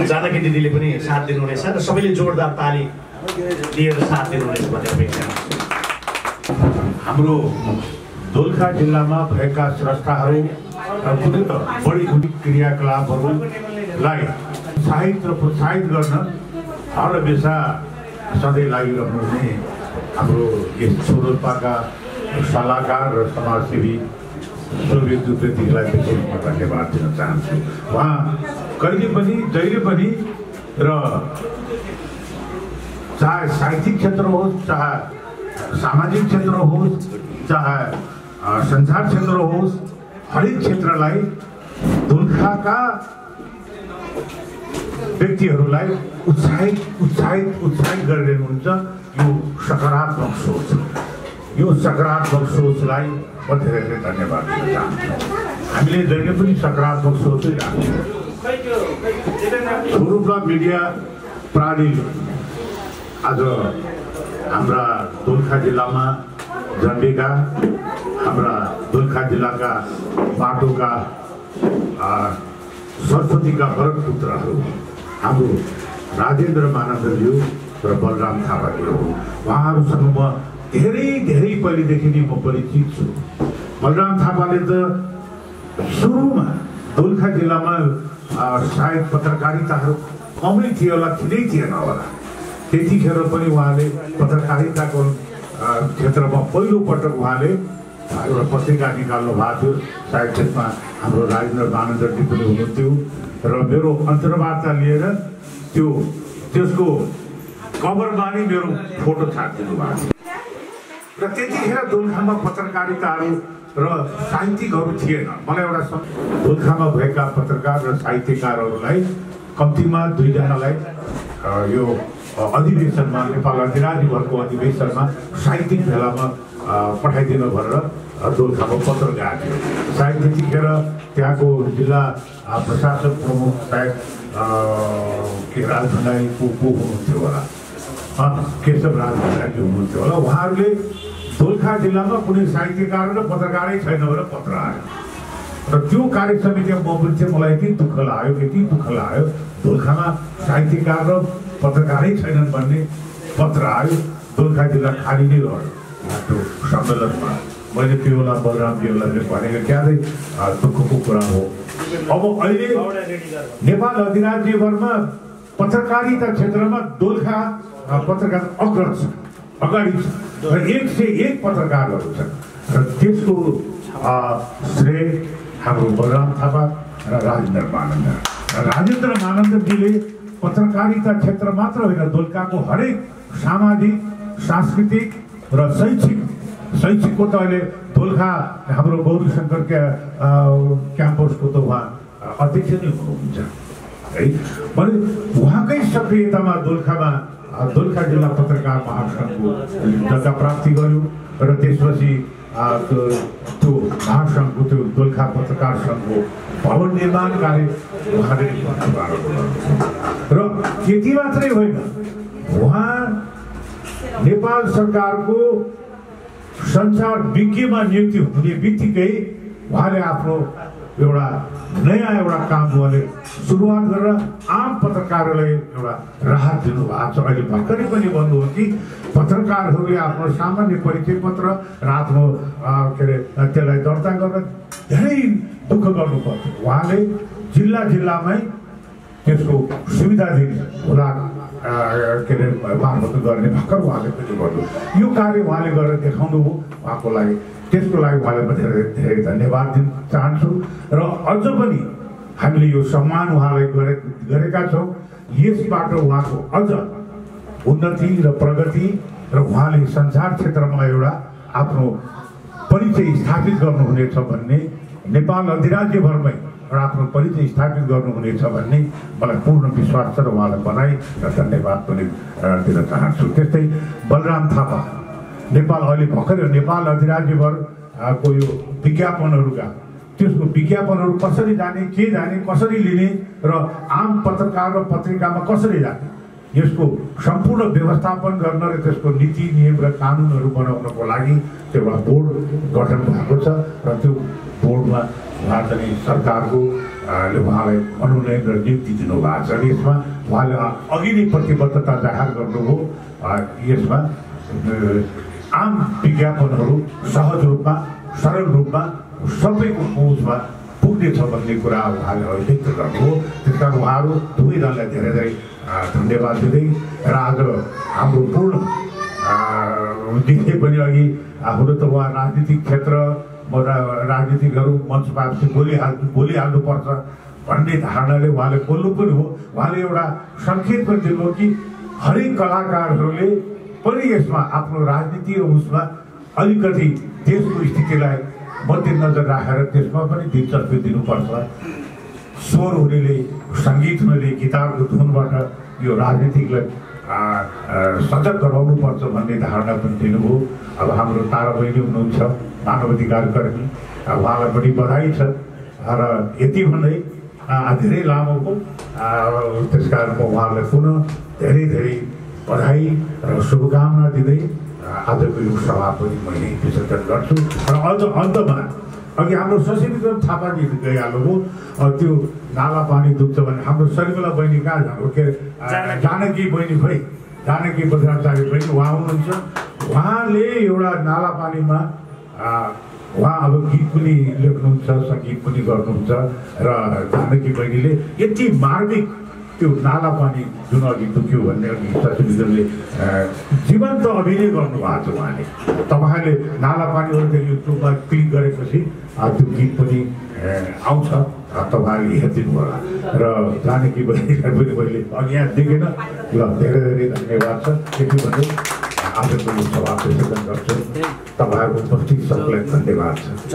जानकी दिदीले पनि साथ दिनुहुनेछ र सबैले जोरदार ताली दिएर साथ दिनुहुनेछ भन्ने अपेक्षा। हाम्रो दोलखा जिल्लामा भएका स्रष्टाहरू कुनै त बढी क्रियाकलापहरूलाई उत्साहित र प्रोत्साहित गर्न हरहमेशा सधैँ लागिरहनु हुने हाम्रो यस स्वरूपाका सल्लाहकार र समाजसेवी सुरवीर दुप्रेतीलाई विशेष म धन्यवाद दिन चाहन्छु। उहाँ कहिले पनि जहिले पनि र चाहे साहित्यिक क्षेत्र होस्, चाहे सामाजिक क्षेत्र होस्, चाहे सञ्चार क्षेत्र होस्, हरेक क्षेत्रलाई दोलखाका व्यक्तिहरूलाई उत्साहित गरिरहनुहुन्छ। यो सकारात्मक सोच, यो सकारात्मक सोचलाई म धेरै धेरै धन्यवाद दिन चाहन्छु। हामीले जहिले पनि सकारात्मक सोचै राख्छौँ। स्वरूपा मिडिया प्रणाली आज हाम्रा दोलखा जिल्लामा जन्मेका, हाम्रा दोलखा जिल्लाका बाटोका सरस्वतीका वरद पुत्रहरू हाम्रो राजेन्द्र मानन्दज्यू र बलराम थापाज्यू हो। उहाँहरूसँग म धेरै धेरै पहिलेदेखि नै म परिचित छु। बलराम थापाले त सुरुमा दोलखा जिल्लामा सायद पत्रकारिताहरू कमै थियो होला, थिनै थिएन होला। त्यतिखेर पनि उहाँले पत्रकारिताको क्षेत्रमा पहिलोपटक उहाँले एउटा पत्रिका निकाल्नु भएको थियो। सायद त्यसमा हाम्रो राजेन्द्र मानन्दजी पनि हुनुहुन्थ्यो र मेरो अन्तर्वार्ता लिएर त्यसको कभरमा नै मेरो फोटो छापिदिनु भएको थियो। र त्यतिखेर दोलखामा पत्रकारिताहरू र साहित्यिकहरू थिएन। मलाई एउटा दोलखामा भएका पत्रकार र साहित्यकारहरूलाई कम्तीमा 2 जनालाई यो अधिवेशनमा, नेपाल अधिराज्यभरको अधिवेशनमा साहित्यिक भेलामा पठाइदिनु भनेर दोलखामा पत्र गएको थियो। सायद त्यतिखेर त्यहाँको जिल्ला प्रशासक प्रमुख सायद राज भण्डारी को हुनुहुन्थ्यो होला, केशव राज भण्डारी हुनुहुन्थ्यो होला। उहाँहरूले दोलखा जिल्लामा कुनै साहित्यकार र पत्रकारै छैन भनेर पत्र आयो र त्यो कार्य समितिमा म पनि थिएँ। मलाई यति दुःख लाग्यो दोलखामा साहित्यकार र पत्रकारै छैनन् भन्ने पत्र आयो। दोलखा जिल्ला खाली नै रह्यो त्यो सम्मेलनमा। मैले त्यो बेला बलराम देवलाले भनेको क्यादै दुःखको कुरा हो। अब अहिले नेपाल अधिराज्यभरमा पत्रकारिता क्षेत्रमा दोलखा पत्रकार अग्रज छ, अगाडि छ र 101 पत्रकारहरू छन् र त्यसको श्रेय हाम्रो बलराम थापा र राजेन्द्र मानन्दजीले पत्रकारिता क्षेत्र मात्र होइन, दोलखाको हरेक सामाजिक, सांस्कृतिक र शैक्षिकको त अहिले दोलखा हाम्रो गौरी शङ्कर क्याम्पसको त उहाँ अध्यक्ष नै हुनुहुन्छ है। भने उहाँकै सक्रियतामा दोलखा जिल्ला पत्रकार महासङ्घको दर्जा प्राप्ति गर्यो र त्यसपछि त्यो महासङ्घको त्यो दोलखा पत्रकार सङ्घको भवन निर्माण कार्य उहाँले र त्यति मात्रै होइन, उहाँ नेपाल सरकारको सञ्चार विज्ञमा नियुक्ति हुने बित्तिकै उहाँले आफ्नो एउटा नयाँ एउटा काम उहाँले सुरुवात गरेर आम पत्रकारहरूलाई एउटा राहत दिनुभएको छ। अहिले भर्खरै पनि भन्नुभयो कि पत्रकारहरूले आफ्नो सामान्य परिचय पत्र र आफ्नो के अरे त्यसलाई दर्ता गर्न धेरै दुःख गर्नुपर्छ। उहाँले जिल्लामै त्यसको सुविधा दिने होला के अरे मार्फत गर्ने भर्खर उहाँले पनि गर्नु यो कार्य उहाँले गरेर देखाउनुभयो। उहाँको लागि त्यसको लागि उहाँलाई म धेरै धेरै धन्यवाद दिन चाहन्छु र अझ पनि हामीले यो सम्मान उहाँलाई गरेका छौँ। यसबाट उहाँको अझ उन्नति र प्रगति र उहाँले सञ्चार क्षेत्रमा एउटा आफ्नो परिचय स्थापित गर्नुहुनेछ भन्ने नेपाल अधिराज्यभरमै एउटा आफ्नो परिचय स्थापित गर्नुहुनेछ भन्ने मलाई पूर्ण विश्वास छ र उहाँलाई बधाई र धन्यवाद पनि दिन चाहन्छु। त्यस्तै बलराम थापा नेपाल अहिले भर्खरै नेपाल अधिराज्यभरको यो विज्ञापनहरूका त्यसको विज्ञापनहरू कसरी जाने के जाने कसरी लिने र आम पत्रकार र पत्रिकामा कसरी जाने यसको सम्पूर्ण व्यवस्थापन गर्न र त्यसको नीति नियम र कानुनहरू बनाउनको लागि एउटा बोर्ड गठन भएको छ र त्यो बोर्डमा उहाँ चाहिँ सरकारको उहाँलाई मनोनयन र नियुक्ति दिनुभएको छ। यसमा उहाँले अघि नै प्रतिबद्धता जाहेर गर्नुभयो। यसमा आम विज्ञापनहरू सहज रूपमा सरल रूपमा सबैको पहुँचमा पुग्नेछ भन्ने कुरा उहाँले व्यक्त गर्नुभयो। त्यस कारण उहाँहरू दुवैजनालाई धेरै धेरै धन्यवाद दिँदै र आज हाम्रो पूर्ण देखिए पनि अघि हुन त उहाँ राजनीतिक क्षेत्र राजनीतिकहरू मञ्चमा बोलिहाल्नुपर्छ भन्ने धारणाले उहाँले बोल्नु पनि हो। उहाँले एउटा सङ्केत पनि दिनुभयो कि हरेक कलाकारहरूले पनि यसमा आफ्नो राजनीति र उसमा अलिकति देशको स्थितिलाई मध्यनजर राखेर त्यसमा पनि दिलचस्पी दिनुपर्छ। स्वर हुनेले सङ्गीत हुनेले गिटारको धुनबाट यो राजनीतिकलाई सजग गराउनुपर्छ भन्ने धारणा पनि दिनुभयो। अब हाम्रो तारा बहिनी हुनुहुन्छ मानवाधिकार कर्मी, उहाँलाई पनि बधाई छ र यति भन्दै धेरै लामोको त्यस कारण म उहाँलाई पुनः धेरै धेरै बधाई र शुभकामना दिँदै आजको यो सभा पनि मैले विसर्जन गर्छु। र अझ अन्तमा अघि हाम्रो शशिविक्रम थापाजी गइहाल्नुभयो त्यो नाला पानी दुख्छ भने हाम्रो शर्मिला बहिनी कहाँ जानु के जानकी बहिनी खोइ जानकी बज्राचार्य बहिनी उहाँ हुनुहुन्छ। उहाँले एउटा नाला पानीमा उहाँ अब गीत पनि लेख्नुहुन्छ सङ्गीत पनि गर्नुहुन्छ र जानकी बहिनीले यति मार्मिक त्यो नाला पानी जुन अघि दुख्यो भन्ने अघि शशिविक्रमले जीवन्त अभिनय गर्नुभएको छ। उहाँले तपाईँले नाला पानीहरू युट्युबमा क्लिक गरेपछि त्यो गीत पनि आउँछ तपाईँले हेरिदिनु होला र जानकी बहिनीलाई पनि मैले अघि यहाँ देखेन ल धेरै धेरै धन्यवाद छ। त्यति भन्दै आजको यो सभा विसर्जन गर्छु। तपाईँहरूको उपस्थित सबैलाई धन्यवाद छ।